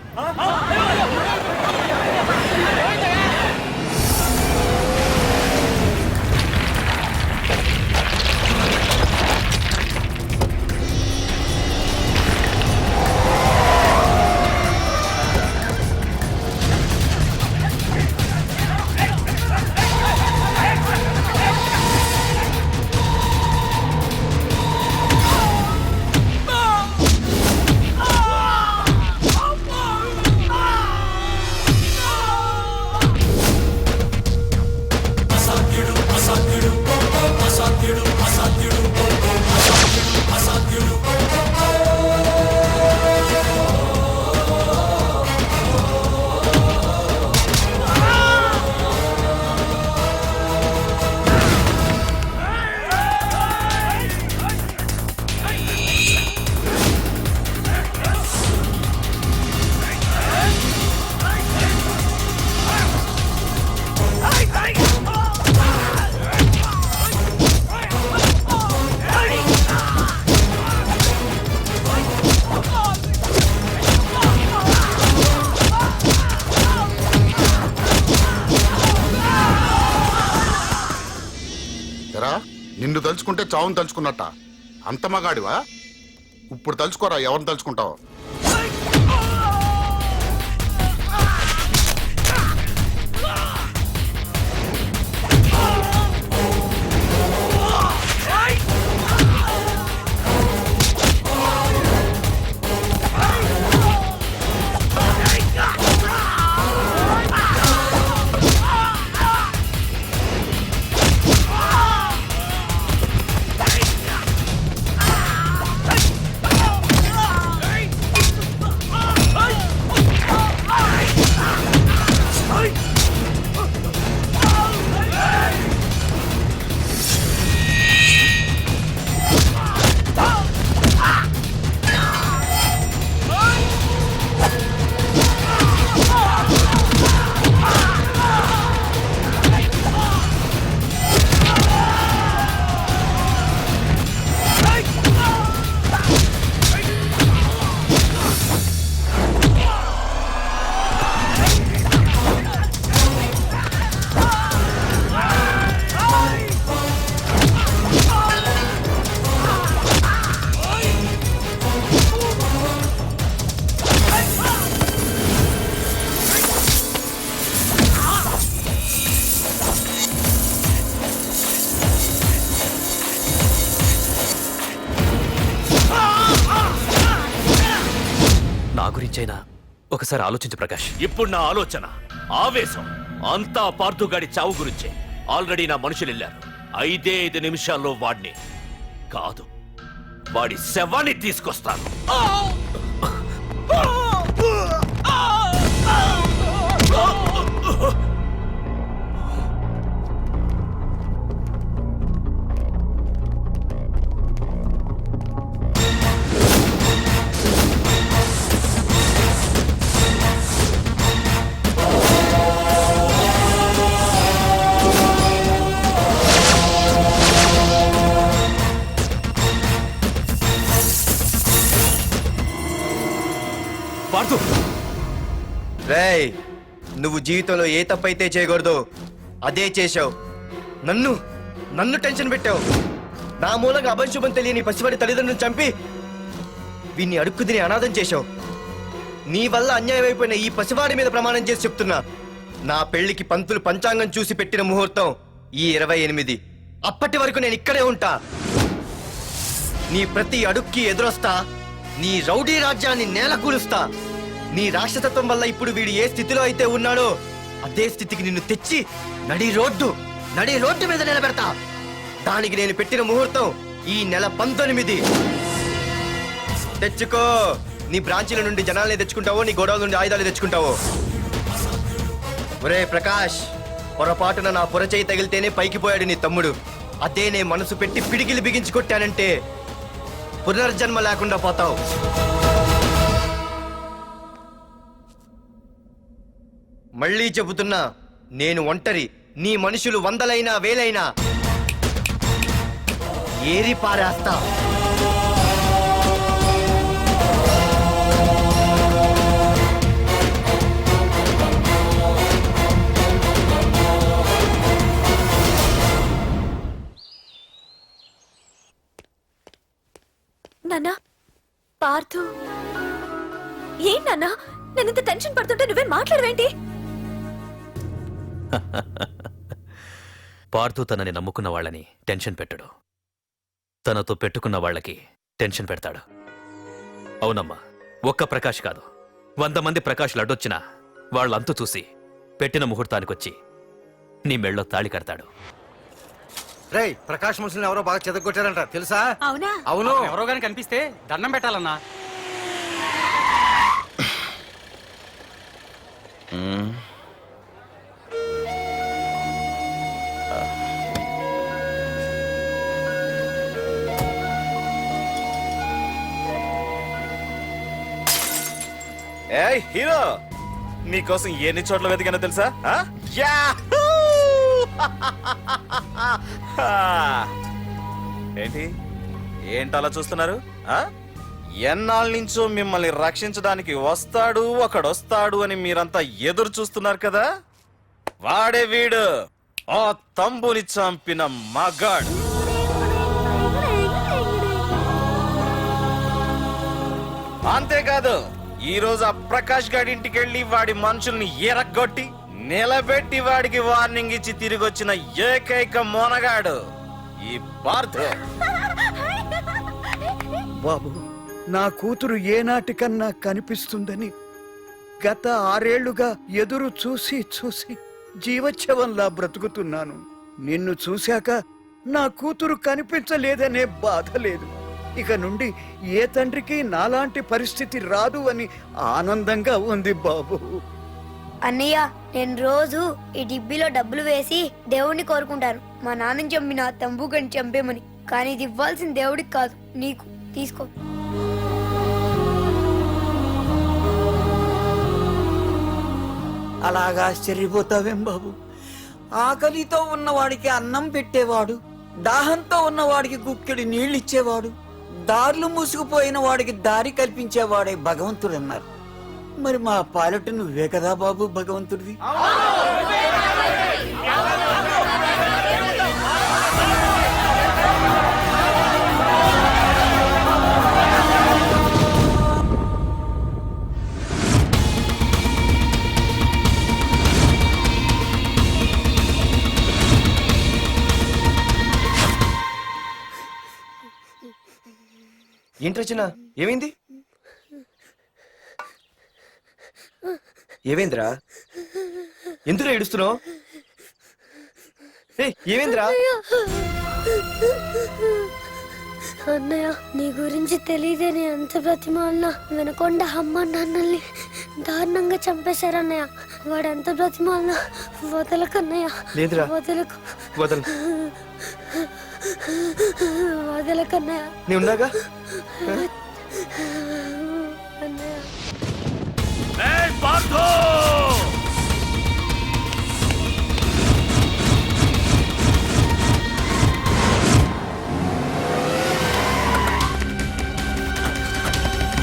నిన్ను తలుచుకుంటే చావును తలుచుకున్నట్ట. అంత మగాడివా? ఇప్పుడు తలుచుకోరా ఎవరిని తలుచుకుంటావు. గురించైనా ఒకసారి ఆలోచించు ప్రకాష్. ఇప్పుడు నా ఆలోచన, ఆవేశం అంతా పార్థుగాడి చావు గురించే. ఆల్రెడీ నా మనుషులు వెళ్ళారు. 5 నిమిషాల్లో వాడిని కాదు, వాడి శవాన్ని తీసుకొస్తాను. పార్థు, రేయ్, నువ్వు జీవితంలో ఏ తప్పైతే చేయకూడదు అదే చేశావు. నన్ను టెన్షన్ పెట్టావు. నా మూలంగా అభంశుభం తెలియని పసివాడి తల్లిదండ్రులను చంపి వీన్ని అడుక్కు తిని అనాథం చేశావు. నీ వల్ల అన్యాయం అయిపోయిన ఈ పసివాడి మీద ప్రమాణం చేసి చెప్తున్నా, నా పెళ్లికి పంతులు పంచాంగం చూసి పెట్టిన ముహూర్తం ఈ 28. అప్పటి వరకు నేను ఇక్కడే ఉంటా. నీ ప్రతి అడుక్కి ఎదురొస్తా. నీ రౌడీ రాజ్యాన్ని నేలకూలుస్తా. నీ రాక్షసత్వం వల్ల ఇప్పుడు వీడు ఏ స్థితిలో అయితే ఉన్నాడో అదే స్థితికి నిన్ను తెచ్చి నడి రోడ్డు మీద నిలబెడతా. దానికి నేను పెట్టిన ముహూర్తం ఈ నెల 19. తెచ్చుకో. నీ బ్రాంచీల నుండి జనాల్ని తెచ్చుకుంటావో, నీ గోడౌన్ నుండి ఆయుధాలు తెచ్చుకుంటావో. ఒరే ప్రకాష్, పొరపాటున నా పొరచేయి తగిలితేనే పైకి పోయాడు నీ తమ్ముడు. అదే నే మనసు పెట్టి పిడికిలి బిగించి కొట్టానంటే పునర్జన్మ లేకుండా పోతావు. మళ్ళీ చెబుతున్నా, నేను ఒంటరి. నీ మనుషులు 100లైనా 1000లైనా ఏరి పారేస్తా. నాన్నా, పార్థు. ఏం నాన్నా, నేను ఇంత టెన్షన్ పడుతుంటే నువ్వేం మాట్లాడవేంటి? పార్థు తనని నమ్ముకున్న వాళ్ళని టెన్షన్ పెట్టడు, తనతో పెట్టుకున్న వాళ్ళకి టెన్షన్ పెడతాడు. అవునమ్మా, ఒక్క ప్రకాష్ కాదు, 100 మంది ప్రకాష్లు అడ్డొచ్చినా వాళ్ళంతు చూసి పెట్టిన ముహూర్తానికొచ్చి నీ మెళ్ళో తాళి కడతాడు. రేయ్, ప్రకాష్ మనుషుల్ని ఎవరో బాగా చెదగొట్టారంట, తెలుసా? అవునా? అవును. ఎవరో గాని కనిపిస్తే దండం పెట్టాలన్నా. ఏయ్ హీరో, నీకోసం ఎన్ని చోట్ల వెతికానో తెలుసా? ఏంటలా చూస్తున్నారు? ఎన్నాళ్ళ నుంచో మిమ్మల్ని రక్షించడానికి ఒకడొస్తాడు అని మీరంతా ఎదురు చూస్తున్నారు కదా. వాడే వీడు, ఆ తంబుని చంపిన మగాడు. అంతేకాదు, ఈ రోజు ఆ ప్రకాష్ గాడి ఇంటికి వెళ్ళి వాడి మనుషుల్ని ఎరగొట్టి నిలబెట్టి వాడికి వార్నింగ్ ఇచ్చి తిరిగి వచ్చిన ఏకైక మోనగాడు ఈ పార్థు. బాబు, నా కూతురు ఏనాటికన్నా కనిపిస్తుందని గత 6 ఏళ్లుగా ఎదురు చూసి జీవోత్సవంలా బ్రతుకుతున్నాను. నిన్ను చూశాక నా కూతురు కనిపించలేదనే బాధ లేదు. ఇక నుండి ఏ తండ్రికి నాలాంటి పరిస్థితి రాదు అని ఆనందంగా ఉంది బాబు. అన్నయ్య, నేను రోజు ఈ డిబ్బీలో డబ్బులు వేసి దేవుణ్ణి కోరుకుంటాను, మా నాన్నని చంపిన తంబుగని చంపేమని. కానీ ఇది ఇవ్వాల్సిన దేవుడికి కాదు, నీకు. తీసుకో. అలాగా ఆశ్చర్యపోతావేం బాబు? ఆకలితో ఉన్నవాడికి అన్నం పెట్టేవాడు, దాహంతో ఉన్నవాడికి గుక్కెడి నీళ్ళిచ్చేవాడు, దారులు మూసుకుపోయిన వాడికి దారి కల్పించేవాడే భగవంతుడన్నారు. మరి మా పాలెట నువ్వే కదా బాబు భగవంతుడివి. ఏంటి రచన, ఏమైంది? ఏవేంద్రా ఎందుకు ఏడుస్తున్నావు? ఏవేంద్రా? అన్నయ్య నీ గురించి తెలియదని ఎంత బ్రతిమాలినా వినకుండా అమ్మ నాన్నల్ని దారుణంగా చంపేశారన్నయ్య. వాడు ఎంత బ్రతిమాలినా వదలకన్నయ్య. లేదురా. వదలకు వదలు. వదలకన్నయ్య. నీ ఉన్నాగా? అన్నయ్య ఏయ్ పార్థు!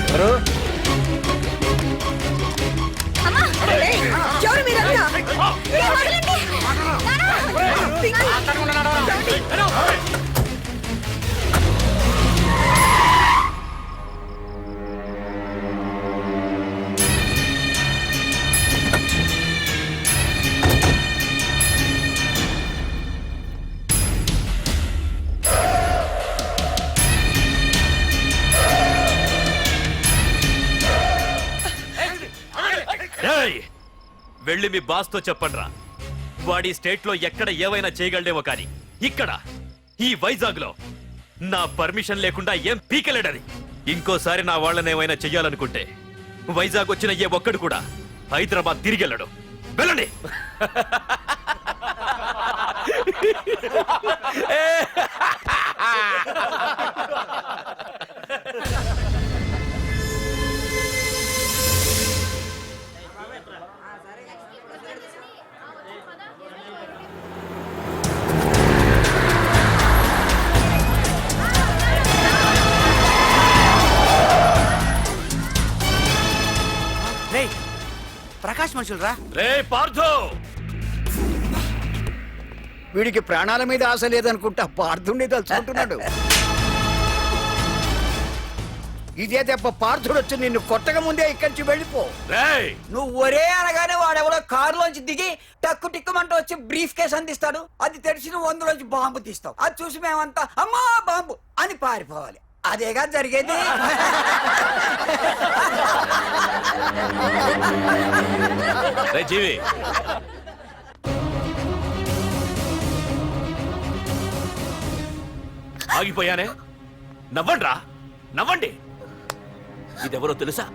ఎవరు? ఏయ్! వెళ్ళి మీ బాస్ తో చెప్పండ్రా, వాడి స్టేట్ లో ఎక్కడ ఏవైనా చేయగలడేమో కానీ ఇక్కడ ఈ వైజాగ్ లో నా పర్మిషన్ లేకుండా ఏం పీకలేడని. ఇంకోసారి నా వాళ్ళని ఏమైనా చెయ్యాలనుకుంటే వైజాగ్ వచ్చిన ఏ ఒక్కడు కూడా హైదరాబాద్ తిరిగి వెళ్ళడు. వెళ్ళండి. ప్రకాష్ మనుషులు రా. రే పార్థు! వీడికి ప్రాణాల మీద ఆశ లేదనుకుంటా పార్థుడిని తలుచుకుంటున్నాడు. ఇదే దెబ్బ పార్థుడు వచ్చి నిన్ను కొట్టక ముందే ఇక్కడి నుంచి వెళ్ళిపో. రేయ్! నువ్వు ఒరే అనగానే వాడెవడో కారులోంచి దిగి టక్కు టిక్కుమంటూ వచ్చి బ్రీఫ్ కేసు అందిస్తాడు. అది తెరిచి నువ్వు అందులోంచి బాంబు తీస్తావు. అది చూసి మేమంతా అమ్మా బాంబు అని పారిపోవాలి. అదేగా జరిగేది. రే జీవి, ఆగిపోయానే. నవ్వండ్రా, నవ్వండి. ఇదెవరో తెలుసా?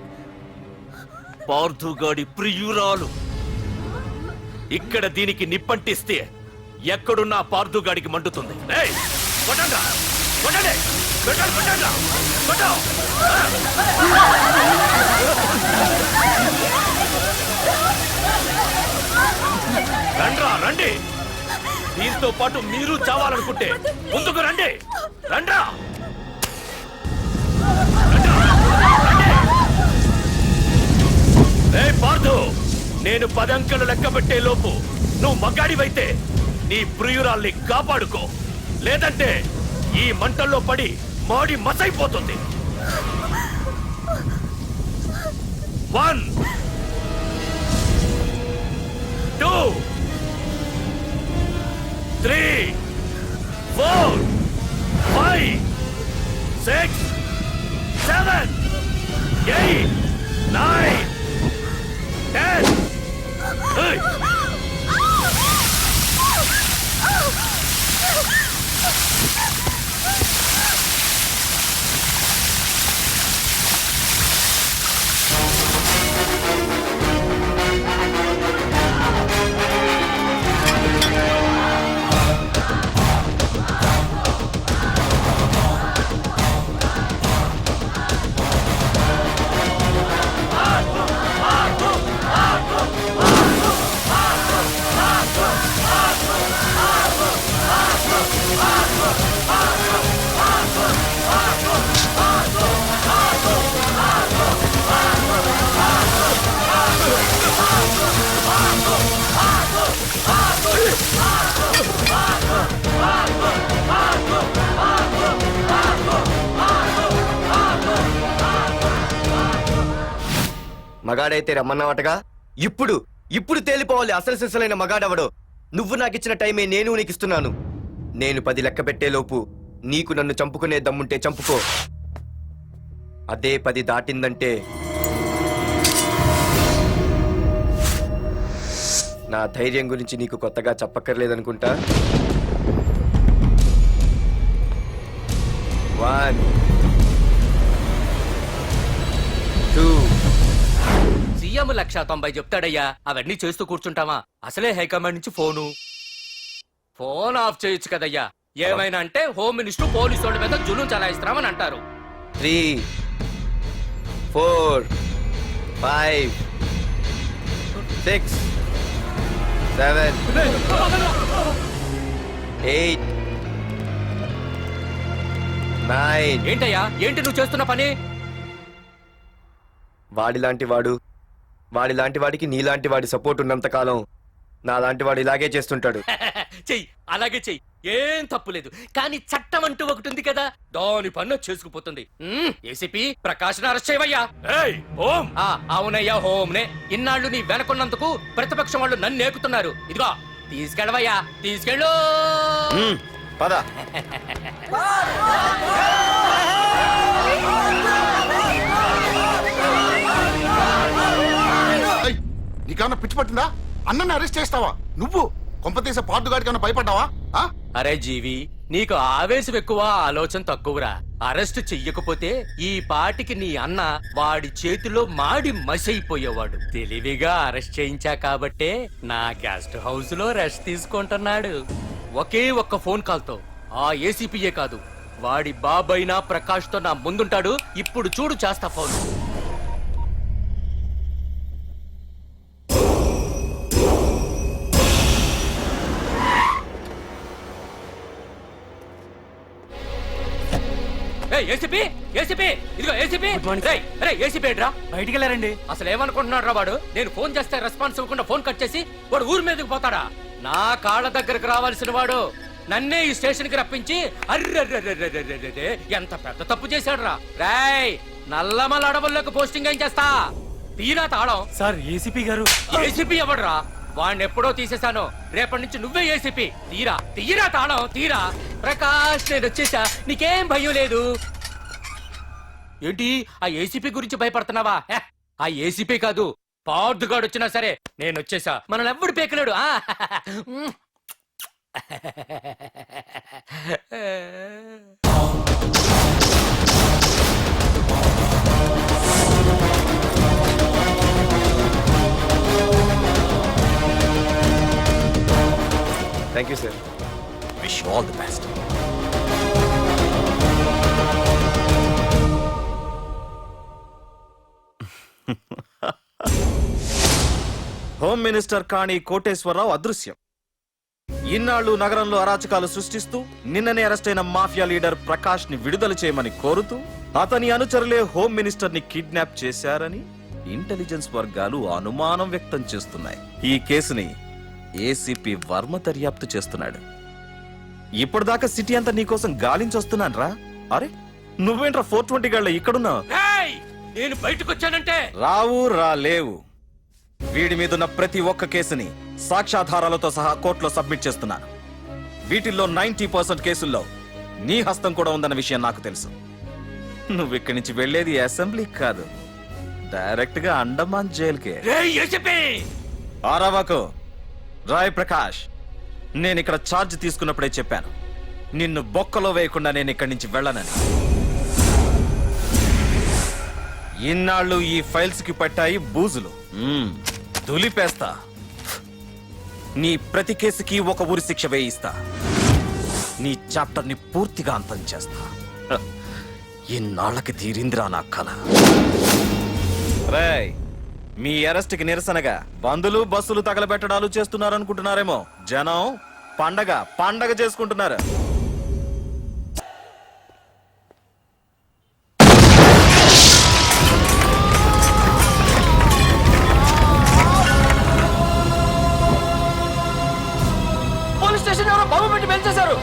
పార్థుగాడి ప్రియురాలు. ఇక్కడ దీనికి నిప్పంటిస్తే ఎక్కడున్నా పార్థుగాడికి మండుతుంది. రేయ్, కొట్టండ్రా, కొట్టండి, కొట్టండి, కొట్టండ్రా, కొట్టు. రండ్రా, రండి. దీంతో పాటు మీరు చావాలనుకుంటే ముందుకు రండి. రండ్రా. రే పార్థు, నేను 10 అంకెలు లెక్క పెట్టే లోపు నువ్వు మగాడివైతే నీ ప్రియురాల్ని కాపాడుకో. లేదంటే ఈ మంటల్లో పడి మాడి మసైపోతుంది. 1 2 3 4 5 6 7 8 9 10. Hey! మగాడైతే రమ్మన్నావటగా. ఇప్పుడు ఇప్పుడు తేలిపోవాలి అసలు సిసలైన మగాడవడో. నువ్వు నాకిచ్చిన టైమే నేను నీకు ఇస్తున్నాను. నేను 10 లెక్క పెట్టేలోపు నీకు నన్ను చంపుకునే దమ్ముంటే చంపుకో. అదే 10 దాటిందంటే నా ధైర్యం గురించి నీకు కొత్తగా చెప్పక్కర్లేదనుకుంటా. 1 2 సీఎం 190 చెప్తాడయ్యా, అవన్నీ చేస్తూ కూర్చుంటావా? అసలే హైకమాండ్ నుంచి ఫోన్ ఆఫ్ చేయొచ్చు కదయ్యా. ఏమైనా అంటే హోమ్ మినిస్టర్ పోలీసు వాళ్ళ మీద జులుం చలాయిస్తున్నామని అంటారు. 3 4 5 6 7 8 9. ఏంటయ్యా, ఏంటి నువ్వు చేస్తున్న పని? వాడిలాంటి వాడికి నీలాంటి వాడి సపోర్ట్ ఉన్నంత కాలం నాలాంటి వాడు ఇలాగే చేస్తుంటాడు. చెయ్యి, అలాగే చెయ్యి, ఏం తప్పులేదు. కానీ చట్టం అంటూ ఒకటి ఉంది కదా, దాని పన్ను చేసుకుపోతుంది. ఏసీపీ ప్రకాష్ అరెస్ట్ చేయవయ్యా. అవునయ్యా, హోమ్నే. ఇన్నాళ్ళు నీ వెనకున్నందుకు ప్రతిపక్షం వాళ్ళు నన్ను నేకుతున్నారు. ఇదిగో తీసుకెళ్ళవయ్యా, తీసుకెళ్ళు. పద. నీకన్నా పిచ్చి పట్టిందా? అన్నని అరెస్ట్ చేస్తావా నువ్వు? కొంపతీసే పాటుగాడి కన్నా భయపడ్డావా? అరే జీవి, నీకు ఆవేశం ఎక్కువ, ఆలోచన తక్కువరా. అరెస్ట్ చెయ్యకపోతే ఈ పాటికి నీ అన్న వాడి చేతిలో మాడి మసైపోయేవాడు. తెలివిగా అరెస్ట్ చేయించా కాబట్టే నా గెస్ట్ హౌస్ లో రెస్ట్ తీసుకుంటున్నాడు. ఒకే ఒక్క ఫోన్ కాల్ తో ఆ ఏసీపీయే కాదు, వాడి బాబైనా ప్రకాష్ తో నా ముందుంటాడు. ఇప్పుడు చూడు చేస్తా ఫోన్. ఏసీపీ, ఏసీపీ, ఇదిగో ఏసీపీ. ఏసీపీ ఏంట్రా? బయటికి వెళ్ళారండి. అసలు ఏమనుకుంటున్నాడు రా వాడు? నేను ఫోన్ చేస్తే రెస్పాన్స్ ఇవ్వకుండా ఫోన్ కట్ చేసి వాడు ఊరి మీదకి పోతాడా? నా కాళ్ళ దగ్గరకు రావాల్సిన వాడు నన్నే ఈ స్టేషన్ కి రప్పించి అర్రె ఎంత పెద్ద తప్పు చేశాడు రా. రాయ్, నల్లమల అడవుల్లోకి పోస్టింగ్ ఏం చేస్తా? తీరా తాళం. సార్, ఏసీపీ గారు. ఏసీపీ ఎవడరా? వాడిని ఎప్పుడో తీసేశాను. రేపటి నుంచి నువ్వే ఏసీపీ. తీరా తాళం, తీరా. ప్రకాష్, నేను వచ్చేసా, నీకేం భయం లేదు. ఏంటి ఆ ఏసీపీ గురించి భయపడుతున్నావా? ఆ ఏసీపీ కాదు, పార్దుగాడు వచ్చినా సరే నేను వచ్చేసా. మనల్ని ఎవ్వడు పేకలేడు. Thank you sir. Wish you all the best. Home minister Kani Koteswararao అదృశ్యం. ఇన్నాళ్లు నగరంలో అరాచకాలు సృష్టిస్తూ నిన్ననే అరెస్ట్ అయిన మాఫియా లీడర్ ప్రకాష్ ని విడుదల చేయమని కోరుతూ అతని అనుచరులే హోమ్ మినిస్టర్ ని కిడ్నాప్ చేశారని ఇంటెలిజెన్స్ వర్గాలు అనుమానం వ్యక్తం చేస్తున్నాయి. ఈ కేసుని ఏసీపీ వర్మ దర్యాప్తు చేస్తున్నాడు. ఇప్పటిదాకా సిటీ అంతా నీకోసం గాలించొస్తున్నాను రా. అరే, నువ్వేంట్రా 420 గళ్ళ ఇక్కడున్నావు? నేను బయటకు వచ్చానంటే రాలేవు. వీడి మీదున్న ప్రతి ఒక్క కేసుని సాక్ష్యాధారాలతో సహా కోర్టులో సబ్మిట్ చేస్తున్నాను. వీటిల్లో 90% కేసుల్లో నీ హస్తం కూడా ఉందన్న విషయం నాకు తెలుసు. నువ్వు ఇక్కడి నుంచి వెళ్లేది అసెంబ్లీ కాదు, డైరెక్ట్ గా అండమాన్ జైలుకే. ఆరావాకు. రాయ్ ప్రకాష్, నేను ఇక్కడ ఛార్జ్ తీసుకున్నప్పుడే చెప్పాను, నిన్ను బొక్కలో వేయకుండా నేను ఇక్కడి నుంచి వెళ్ళనని. ఇన్నాళ్ళు ఈ ఫైల్స్ కి పట్టాయి బూజులు. దులిపేస్తా. నీ ప్రతి కేసుకి ఒక ఉరి శిక్ష వేయిస్తా. నీ చాప్టర్ ని పూర్తిగా అంతం చేస్తా. ఇన్నాళ్ళకి తీరిందిరా నా కల. రేయ్, మీ అరెస్ట్ కి నిరసనగా బందులు బస్సులు తగలబెట్టడాలు చేస్తున్నారనుకుంటున్నారేమో. జనం పండగ చేసుకుంటున్నారు. పోలీస్ స్టేషన్ ఎవరో బాబు పెట్టి పెంచేశారు.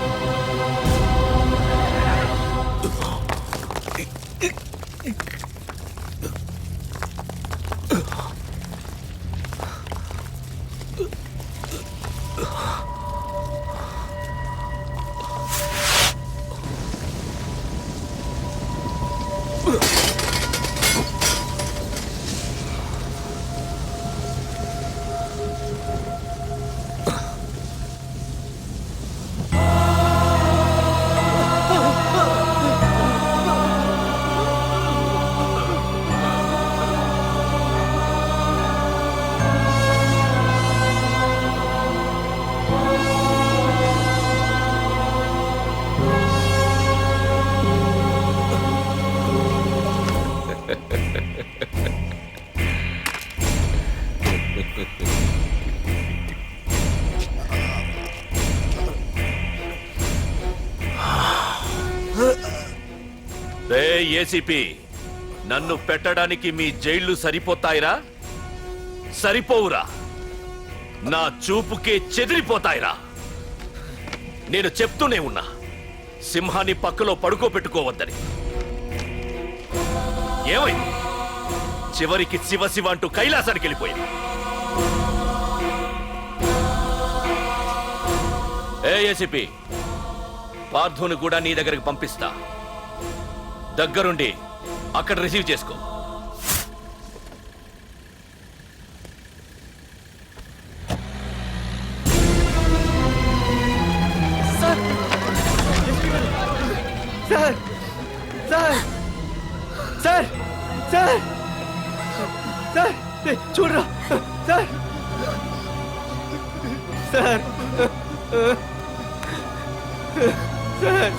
ఏసీపీ, నన్ను పెట్టడానికి మీ జైళ్లు సరిపోతాయిరా? సరిపోవురా? నా చూపుకే చెదిరిపోతాయిరా? నేను చెప్తూనే ఉన్నా, సింహాన్ని పక్కలో పడుకోబెట్టుకోవద్దని. ఏమైంది? చివరికి శివ శివ అంటూ కైలాసానికి వెళ్ళిపోయింది. ఏసీపీ, పార్థుని కూడా నీ దగ్గరికి పంపిస్తా. దగ్గరుండి అక్కడ రిసీవ్ చేసుకో. Sir sir sir sir sir sir చూడరా సార్ సార్ సార్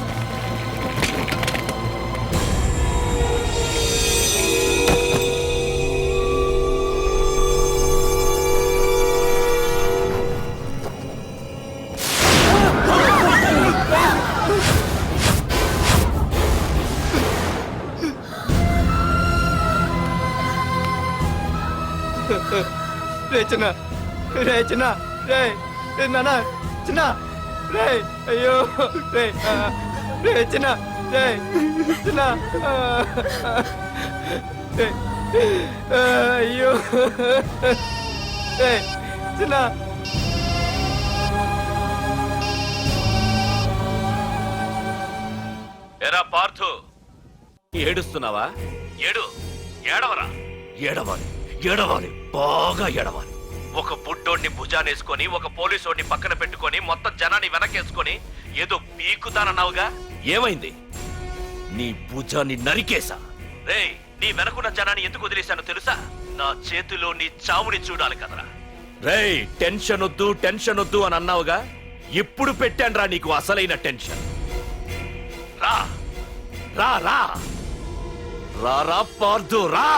రే చిన్న, రే చిన్న, రే నాన్న చిన్న, రే అయ్యో, రే రే చిన్న, రే చిన్న, రే అయ్యో, రే చిన్న. ఎరా పార్థు, ఏడుస్తున్నావా? ఏడు, ఏడవరా? ఏడవాలి, ఏడవాలి, బాగా ఏడవాలి. ఒక బుడ్డోడిని భుజానేసుకొని, ఒక పోలీసోడిని పక్కన పెట్టుకొని, మొత్తం జనాన్ని వెనకేసుకొని ఏదో పీకుతానన్నావుగా, ఏమైంది? నీ భుజాన్ని నరికేశా. రేయ్, నీ వెనకున్న జనాన్ని ఎందుకు వదిలేశానో తెలుసా? నా చేతిలో నీ చావుని చూడాలి కదరా. రేయ్, టెన్షన్ వద్దు, టెన్షన్ వద్దు అని అన్నావుగా, ఇప్పుడు పెట్టానురా నీకు అసలైన టెన్షన్. రా రా రా రా రా పార్థు, రా.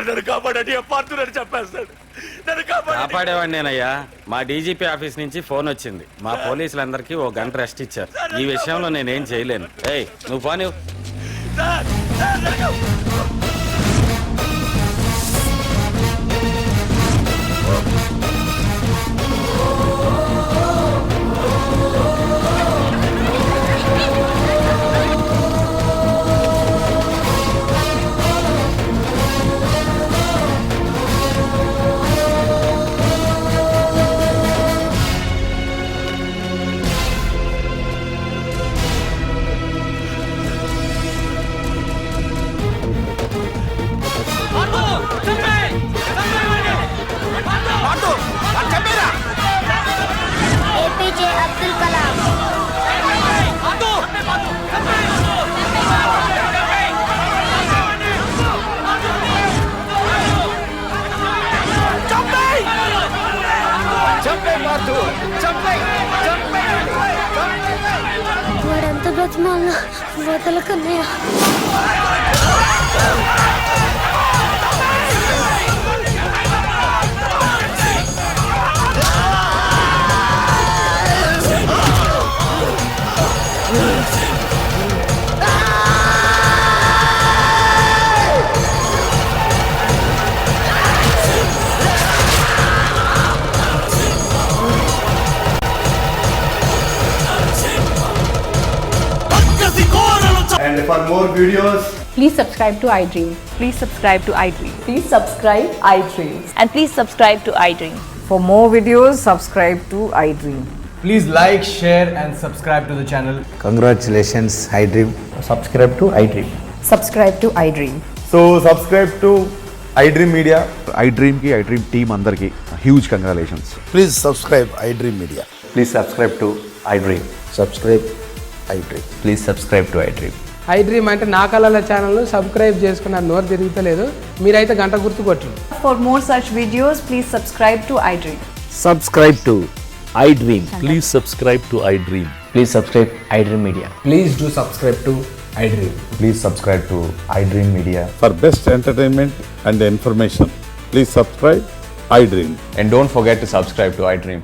నన్ను కాపాడండి, పాడుతున్నాడు చెప్పేస్తాడు. నన్ను కాపాడండి. కాపాడేవాడిని నేనయ్యా. మా డీజీపీ ఆఫీస్ నుంచి ఫోన్ వచ్చింది. మా పోలీసులందరికీ ఓ గంట రెస్ట్ ఇచ్చారు. ఈ విషయంలో నేనేం చేయలేను. ఏయ్ నువ్వు పోనీ. సార్, సార్, నన్ను ఏపీజే అబ్దుల్ కలాం. వాడంత బ్రతిమాల వదల Kannayya. And for more videos, Please subscribe to iDream. Please subscribe to iDream. Please subscribe iDream. And please subscribe to iDream. For more videos, subscribe to iDream. please like, share and subscribe to the channel. congratulations, iDream. Subscribe to iDream. Subscribe to iDream. So subscribe to iDream Media. iDream కి iDream team అందరికి huge congratulations. Please subscribe iDream Media. Please subscribe to iDream. Subscribe iDream. Please subscribe to iDream. iDream అంటే నా కళల channel subscribe చేసుకున్న నోరు తిరుగుతలేదు. మీరైతే గంట గుర్తు కొట్టండి. For more such videos, please subscribe to iDream. Subscribe to iDream. Please subscribe to iDream. Please subscribe iDream Media. Please do subscribe to iDream. Please subscribe to iDream Media. For best entertainment and information please subscribe iDream. And don't forget to subscribe to iDream.